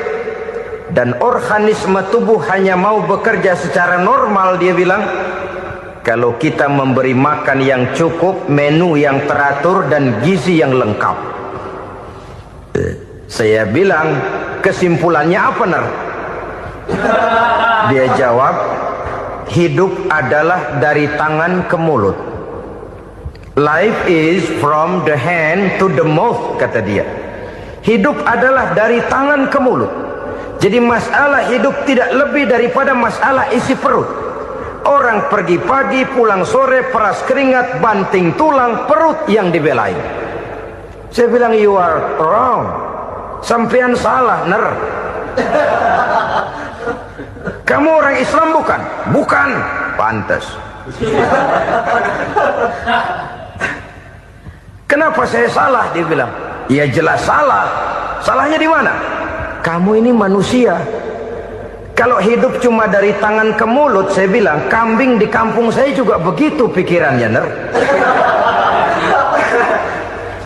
dan organisme tubuh hanya mau bekerja secara normal, dia bilang, kalau kita memberi makan yang cukup, menu yang teratur, dan gizi yang lengkap. Saya bilang, kesimpulannya apa, Ner? Dia jawab, hidup adalah dari tangan ke mulut. Life is from the hand to the mouth, kata dia. Hidup adalah dari tangan ke mulut. Jadi masalah hidup tidak lebih daripada masalah isi perut. Orang pergi pagi, pulang sore, peras keringat, banting tulang, perut yang dibelain. Saya bilang, you are wrong. Sampean salah, Ner. Kamu orang Islam bukan? Bukan. Pantas. Kenapa saya salah? Dia bilang, ya jelas salah. Salahnya di mana? Kamu ini manusia. Kalau hidup cuma dari tangan ke mulut, saya bilang, kambing di kampung saya juga begitu pikirannya, Ner.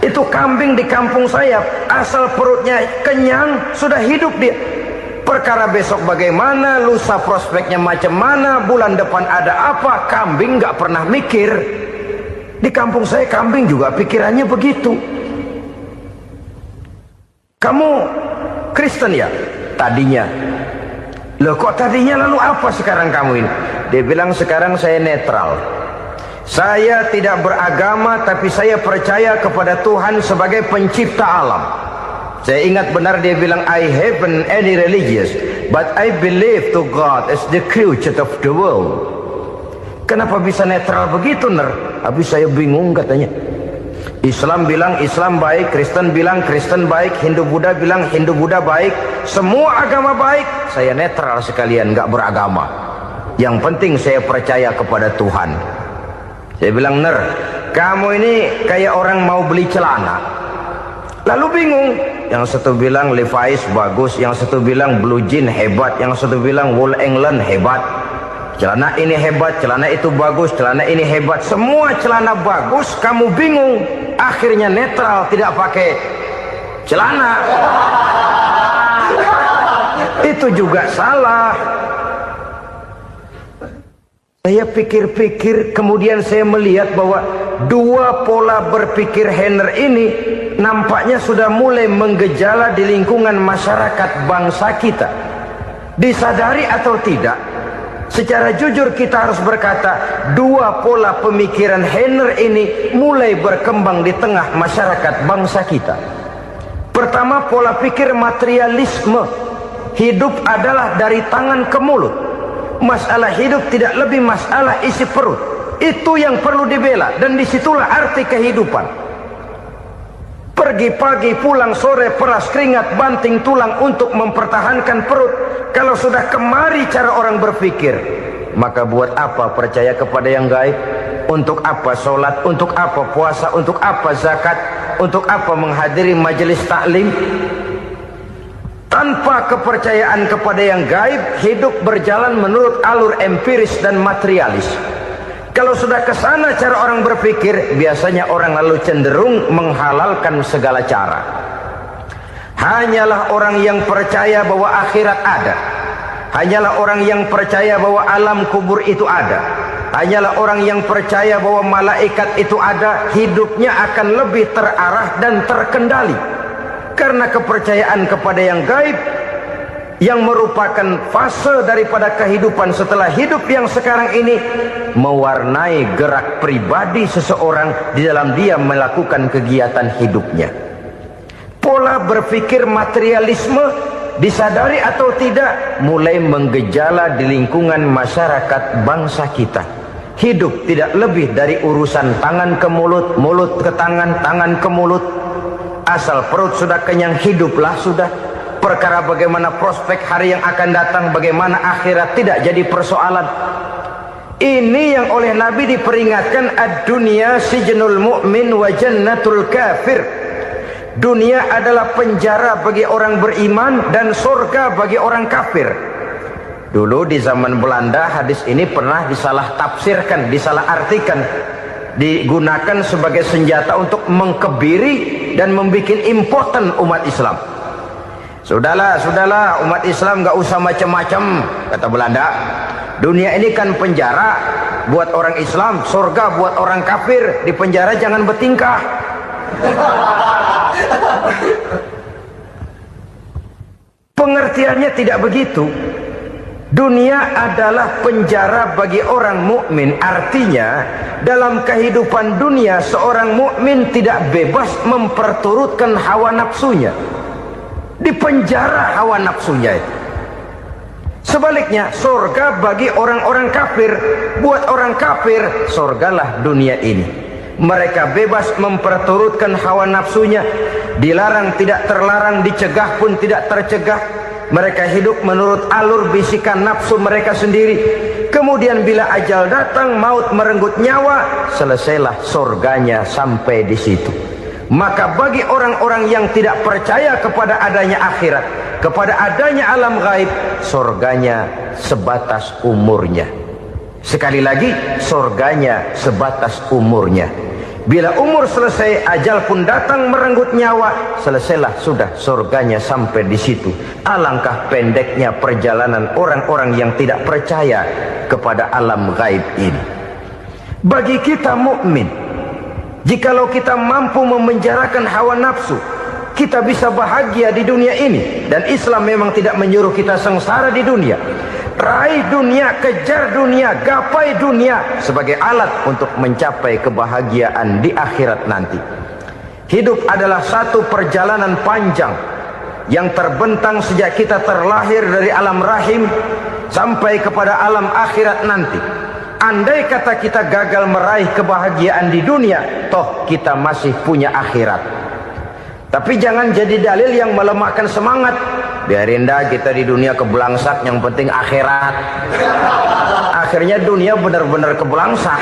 Itu kambing di kampung saya, asal perutnya kenyang, sudah hidup dia. Perkara besok bagaimana, lusa prospeknya macam mana, bulan depan ada apa, kambing nggak pernah mikir. Di kampung saya kambing juga pikirannya begitu. Kamu Kristen ya? Tadinya. Loh kok tadinya, lalu apa sekarang kamu ini? Dia bilang, sekarang saya netral. Saya tidak beragama, tapi saya percaya kepada Tuhan sebagai pencipta alam. Saya ingat benar dia bilang, I haven't any religious, but I believe to God as the creator of the world. Kenapa bisa netral begitu, Ner? Habis saya bingung katanya. Islam bilang Islam baik, Kristen bilang Kristen baik, Hindu Buddha bilang Hindu Buddha baik, semua agama baik. Saya netral sekalian, nggak beragama. Yang penting saya percaya kepada Tuhan. Saya bilang, Ner, kamu ini kayak orang mau beli celana, lalu bingung. Yang satu bilang Levi's bagus, yang satu bilang Blue Jean hebat, yang satu bilang Wool England hebat. Celana ini hebat, celana itu bagus, celana ini hebat, semua celana bagus, kamu bingung. Akhirnya netral, tidak pakai celana. Itu juga salah. Saya pikir-pikir, kemudian saya melihat bahwa dua pola berpikir Heiner ini nampaknya sudah mulai menggejala di lingkungan masyarakat bangsa kita. Disadari atau tidak, secara jujur kita harus berkata, dua pola pemikiran Heiner ini mulai berkembang di tengah masyarakat bangsa kita. Pertama, pola pikir materialisme. Hidup adalah dari tangan ke mulut. Masalah hidup tidak lebih masalah isi perut. Itu yang perlu dibela, dan disitulah arti kehidupan. Pergi pagi pulang sore, peras keringat banting tulang untuk mempertahankan perut. Kalau sudah kemari cara orang berpikir, maka buat apa percaya kepada yang gaib? Untuk apa sholat? Untuk apa puasa? Untuk apa zakat? Untuk apa menghadiri majelis taklim? Tanpa kepercayaan kepada yang gaib, hidup berjalan menurut alur empiris dan materialis. Kalau sudah ke sana cara orang berpikir, biasanya orang lalu cenderung menghalalkan segala cara. Hanyalah orang yang percaya bahwa akhirat ada. Hanyalah orang yang percaya bahwa alam kubur itu ada. Hanyalah orang yang percaya bahwa malaikat itu ada, hidupnya akan lebih terarah dan terkendali. Karena kepercayaan kepada yang gaib, yang merupakan fase daripada kehidupan setelah hidup yang sekarang ini, mewarnai gerak pribadi seseorang di dalam dia melakukan kegiatan hidupnya. Pola berpikir materialisme, disadari atau tidak, mulai menggejala di lingkungan masyarakat bangsa kita. Hidup tidak lebih dari urusan tangan ke mulut, mulut ke tangan, tangan ke mulut. Asal perut sudah kenyang, hiduplah sudah. Perkara bagaimana prospek hari yang akan datang, bagaimana akhirat, tidak jadi persoalan. Ini yang oleh Nabi diperingatkan, ad-dunya sijnul mu'min wa jannatul kafir. Dunia adalah penjara bagi orang beriman dan surga bagi orang kafir. Dulu di zaman Belanda hadis ini pernah disalah tafsirkan, disalah artikan, digunakan sebagai senjata untuk mengkebiri dan membuat impoten umat Islam. Sudahlah umat Islam gak usah macam-macam, kata Belanda. Dunia ini kan penjara buat orang Islam, surga buat orang kafir. Di penjara jangan bertingkah. Pengertiannya tidak begitu. Dunia adalah penjara bagi orang mukmin. Artinya dalam kehidupan dunia seorang mukmin tidak bebas memperturutkan hawa nafsunya. Di penjara hawa nafsunya itu. Sebaliknya surga bagi orang-orang kafir. Buat orang kafir surgalah dunia ini. Mereka bebas memperturutkan hawa nafsunya. Dilarang tidak terlarang, dicegah pun tidak tercegah. Mereka hidup menurut alur bisikan nafsu mereka sendiri. Kemudian bila ajal datang, maut merenggut nyawa, selesailah surganya sampai di situ. Maka bagi orang-orang yang tidak percaya kepada adanya akhirat, kepada adanya alam gaib, surganya sebatas umurnya. Sekali lagi, surganya sebatas umurnya. Bila umur selesai, ajal pun datang merenggut nyawa, selesailah sudah surganya sampai di situ. Alangkah pendeknya perjalanan orang-orang yang tidak percaya kepada alam gaib ini. Bagi kita mukmin, jikalau kita mampu memenjarakan hawa nafsu, kita bisa bahagia di dunia ini. Dan Islam memang tidak menyuruh kita sengsara di dunia. Raih dunia, kejar dunia, gapai dunia sebagai alat untuk mencapai kebahagiaan di akhirat nanti. Hidup adalah satu perjalanan panjang yang terbentang sejak kita terlahir dari alam rahim sampai kepada alam akhirat nanti. Andai kata kita gagal meraih kebahagiaan di dunia, toh kita masih punya akhirat. Tapi jangan jadi dalil yang melemahkan semangat. Biarin dah kita di dunia kebelangsak, yang penting akhirat. Akhirnya dunia benar-benar kebelangsak.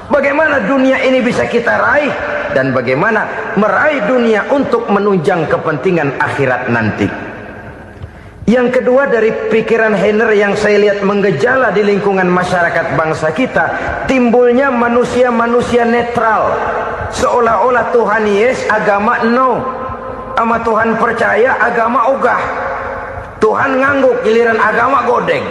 Bagaimana dunia ini bisa kita raih, dan bagaimana meraih dunia untuk menunjang kepentingan akhirat nanti. Yang kedua, dari pikiran Heiner yang saya lihat menggejala di lingkungan masyarakat bangsa kita, timbulnya manusia-manusia netral. Seolah-olah Tuhan yes, agama no. Sama Tuhan percaya, agama ogah. Tuhan ngangguk, giliran agama godeng.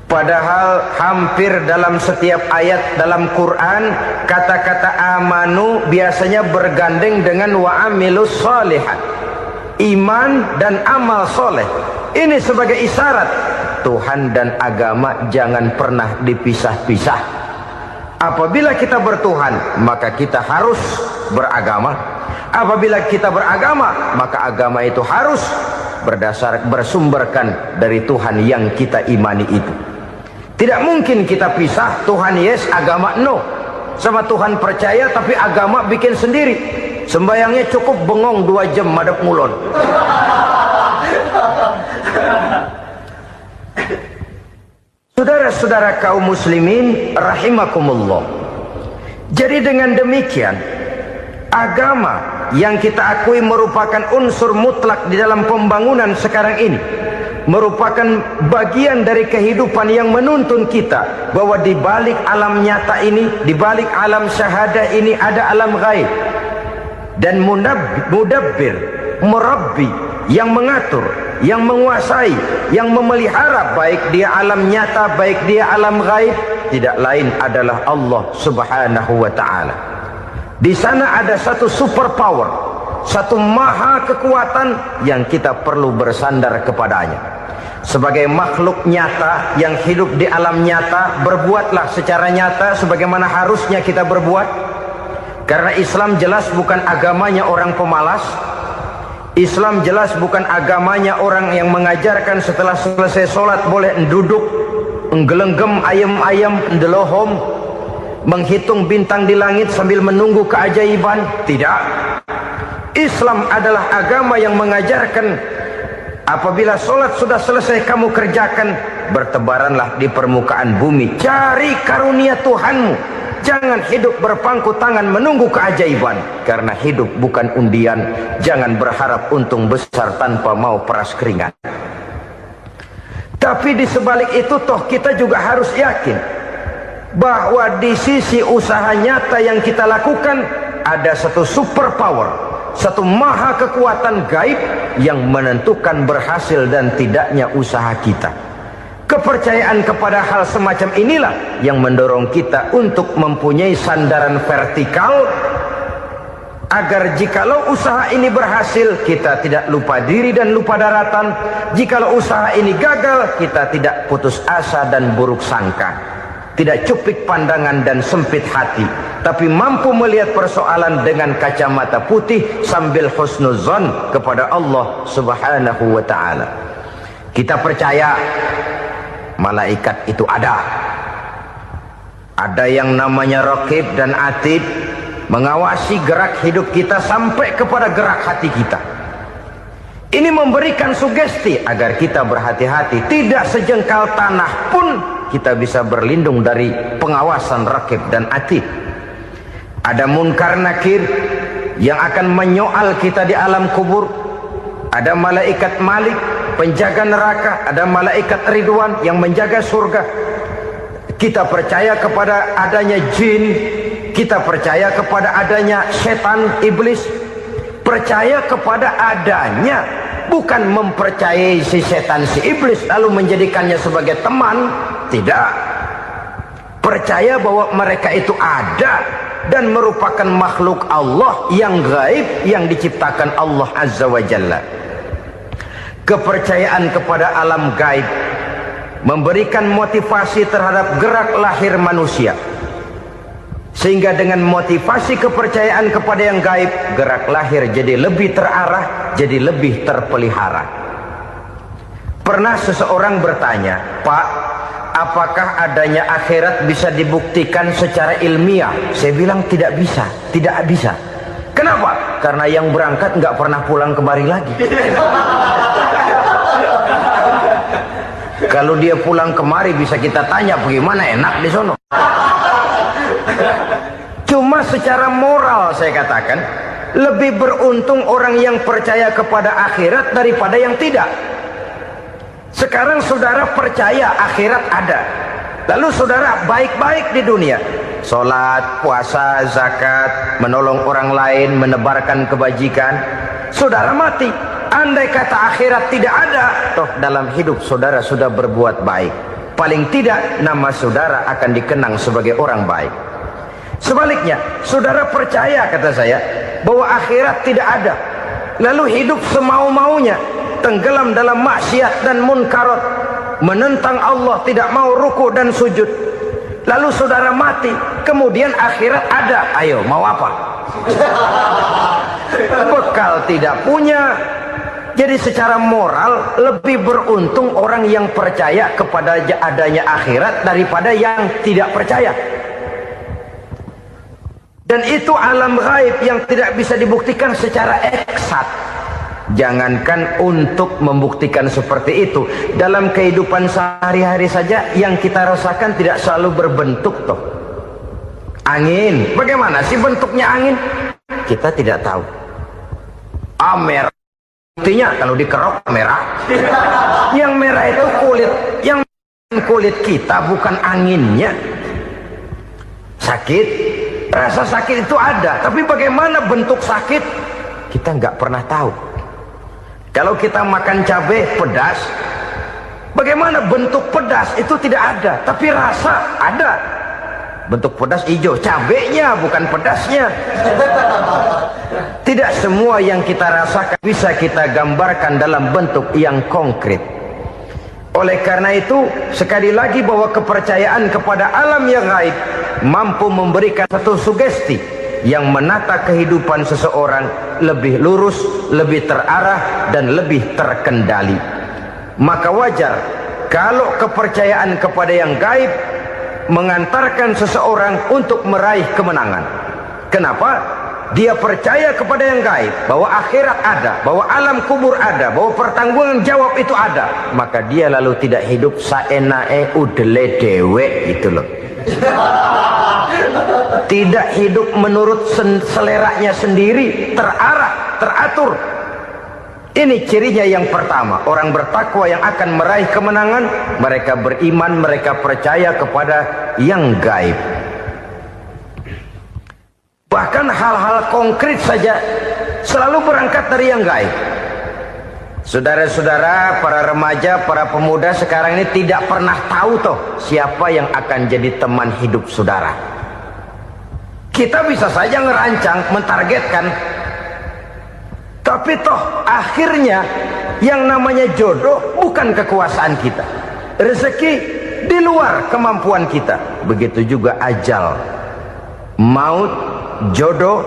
Padahal hampir dalam setiap ayat dalam Quran, kata-kata amanu biasanya bergandeng dengan wa amilus sholihat. Iman dan amal soleh. Ini sebagai isyarat Tuhan dan agama jangan pernah dipisah-pisah. Apabila kita bertuhan, maka kita harus beragama. Apabila kita beragama, maka agama itu harus bersumberkan dari Tuhan yang kita imani itu. Tidak mungkin kita pisah, Tuhan yes, agama no. sama Tuhan percaya tapi agama bikin sendiri. Sembayangnya cukup bengong 2 jam madep ngulon. Saudara-saudara kaum muslimin rahimakumullah. Jadi dengan demikian, agama yang kita akui merupakan unsur mutlak di dalam pembangunan sekarang ini, merupakan bagian dari kehidupan yang menuntun kita bahwa di balik alam nyata ini, di balik alam syahadah ini ada alam gaib. Dan mudabbir, murabbi, yang mengatur, yang menguasai, yang memelihara baik dia alam nyata, baik dia alam gaib, tidak lain adalah Allah Subhanahu wa ta'ala. Di sana ada satu super power, satu maha kekuatan yang kita perlu bersandar kepadanya. Sebagai makhluk nyata yang hidup di alam nyata, berbuatlah secara nyata sebagaimana harusnya kita berbuat. Karena Islam jelas bukan agamanya orang pemalas. Islam jelas bukan agamanya orang yang mengajarkan setelah selesai sholat boleh duduk, nggelenggem ayam-ayam, ndelohom, menghitung bintang di langit sambil menunggu keajaiban. Tidak. Islam adalah agama yang mengajarkan apabila sholat sudah selesai kamu kerjakan, bertebaranlah di permukaan bumi, cari karunia Tuhanmu. Jangan hidup berpangku tangan menunggu keajaiban. Karena hidup bukan undian. Jangan berharap untung besar tanpa mau peras keringat. Tapi di sebalik itu toh kita juga harus yakin bahwa di sisi usaha nyata yang kita lakukan ada satu super power, satu maha kekuatan gaib yang menentukan berhasil dan tidaknya usaha kita. Kepercayaan kepada hal semacam inilah yang mendorong kita untuk mempunyai sandaran vertikal, agar jikalau usaha ini berhasil, kita tidak lupa diri dan lupa daratan. Jikalau usaha ini gagal, kita tidak putus asa dan buruk sangka, tidak cupik pandangan dan sempit hati, tapi mampu melihat persoalan dengan kacamata putih sambil husnuzon kepada Allah Subhanahu wa ta'ala. Kita percaya malaikat itu ada. Ada yang namanya raqib dan atid, mengawasi gerak hidup kita sampai kepada gerak hati kita. Ini memberikan sugesti agar kita berhati-hati. Tidak sejengkal tanah pun kita bisa berlindung dari pengawasan raqib dan atid. Ada munkar nakir yang akan menyoal kita di alam kubur. Ada malaikat Malik, penjaga neraka. Ada malaikat Ridwan yang menjaga surga. Kita percaya kepada adanya jin, kita percaya kepada adanya setan, iblis. Percaya kepada adanya, bukan mempercayai si setan, si iblis lalu menjadikannya sebagai teman. Tidak. Percaya bahwa mereka itu ada dan merupakan makhluk Allah yang gaib, yang diciptakan Allah Azza wa Jalla. Kepercayaan kepada alam gaib memberikan motivasi terhadap gerak lahir manusia, sehingga dengan motivasi kepercayaan kepada yang gaib, gerak lahir jadi lebih terarah, jadi lebih terpelihara. Pernah seseorang bertanya, "Pak, apakah adanya akhirat bisa dibuktikan secara ilmiah?" Saya bilang tidak bisa, tidak bisa. Kenapa? Karena yang berangkat nggak pernah pulang kembali lagi. Kalau dia pulang kemari bisa kita tanya bagaimana enak di sono. Cuma secara moral saya katakan, lebih beruntung orang yang percaya kepada akhirat daripada yang tidak. Sekarang saudara percaya akhirat ada, lalu saudara baik-baik di dunia, sholat, puasa, zakat, menolong orang lain, menebarkan kebajikan. Saudara mati, andai kata akhirat tidak ada, toh dalam hidup saudara sudah berbuat baik. Paling tidak nama saudara akan dikenang sebagai orang baik. Sebaliknya, saudara percaya, kata saya, bahwa akhirat tidak ada, lalu hidup semau-maunya, tenggelam dalam maksiat dan munkarat, menentang Allah, tidak mau ruku dan sujud. Lalu saudara mati, kemudian akhirat ada, ayo mau apa? Bekal tidak punya. Jadi secara moral lebih beruntung orang yang percaya kepada adanya akhirat daripada yang tidak percaya. Dan itu alam gaib yang tidak bisa dibuktikan secara eksat. Jangankan untuk membuktikan seperti itu, dalam kehidupan sehari-hari saja yang kita rasakan tidak selalu berbentuk toh. Angin, bagaimana sih bentuknya angin? Kita tidak tahu. Merah, buktinya kalau dikerok merah. Yang merah itu kulit, yang kulit kita bukan anginnya. Sakit, rasa sakit itu ada, tapi bagaimana bentuk sakit kita nggak pernah tahu. Kalau kita makan cabai pedas, bagaimana bentuk pedas itu tidak ada, tapi rasa ada. Bentuk pedas hijau, cabenya bukan pedasnya. Tidak semua yang kita rasakan bisa kita gambarkan dalam bentuk yang konkret. Oleh karena itu, sekali lagi bahwa kepercayaan kepada alam yang gaib mampu memberikan satu sugesti yang menata kehidupan seseorang lebih lurus, lebih terarah, dan lebih terkendali. Maka wajar kalau kepercayaan kepada yang gaib mengantarkan seseorang untuk meraih kemenangan. Kenapa? Dia percaya kepada yang gaib, bahwa akhirat ada, bahwa alam kubur ada, bahwa pertanggungan jawab itu ada. Maka dia lalu tidak hidup saenae udele dewe gitu loh. Tidak hidup menurut seleranya sendiri, terarah, teratur. Ini cirinya yang pertama. Orang bertakwa yang akan meraih kemenangan, mereka beriman, mereka percaya kepada yang gaib. Bahkan hal-hal konkret saja selalu berangkat dari yang gaib. Saudara-saudara, para remaja, para pemuda sekarang ini tidak pernah tahu toh siapa yang akan jadi teman hidup saudara. Kita bisa saja ngerancang, mentargetkan, tapi toh akhirnya yang namanya jodoh bukan kekuasaan kita. Rezeki di luar kemampuan kita. Begitu juga ajal, maut, jodoh,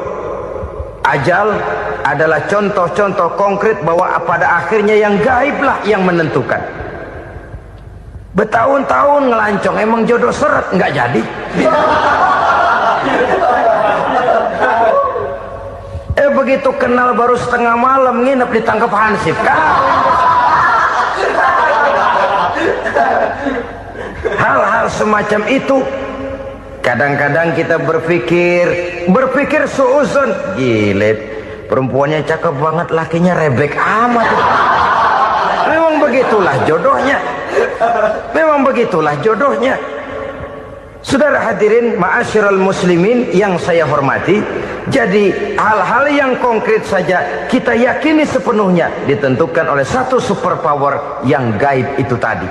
ajal adalah contoh-contoh konkret bahwa pada akhirnya yang gaiblah yang menentukan. Bertahun-tahun ngelancong, emang jodoh seret nggak jadi. Begitu kenal baru setengah malam nginep ditangkap hansip kan. Hal-hal semacam itu kadang-kadang kita berpikir suuzon, gile, perempuannya cakep banget, lakinya rebek amat. Memang begitulah jodohnya. Memang begitulah jodohnya. Saudara hadirin ma'asyiral muslimin yang saya hormati, jadi hal-hal yang konkret saja kita yakini sepenuhnya ditentukan oleh satu superpower yang gaib itu tadi.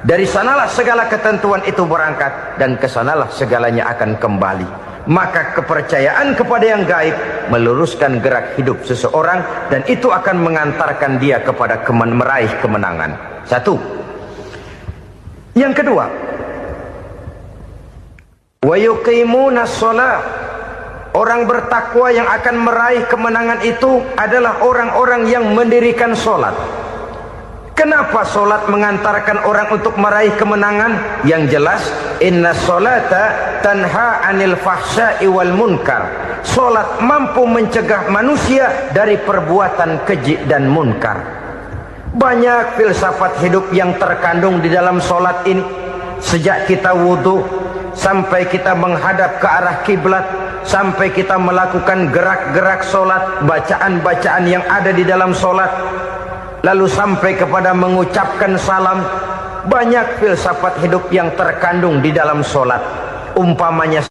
Dari sanalah segala ketentuan itu berangkat dan kesanalah segalanya akan kembali. Maka kepercayaan kepada yang gaib meluruskan gerak hidup seseorang dan itu akan mengantarkan dia kepada meraih kemenangan. Satu. Yang kedua, wa yuqimuna shalah. Orang bertakwa yang akan meraih kemenangan itu adalah orang-orang yang mendirikan sholat. Kenapa sholat mengantarkan orang untuk meraih kemenangan? Yang jelas, inna sholata tanha anil fahsya'i wal munkar. Sholat mampu mencegah manusia dari perbuatan keji dan munkar. Banyak filsafat hidup yang terkandung di dalam sholat ini. Sejak kita wudhu sampai kita menghadap ke arah kiblat, sampai kita melakukan gerak-gerak sholat, bacaan-bacaan yang ada di dalam sholat, lalu sampai kepada mengucapkan salam. Banyak filsafat hidup yang terkandung di dalam sholat. Umpamanya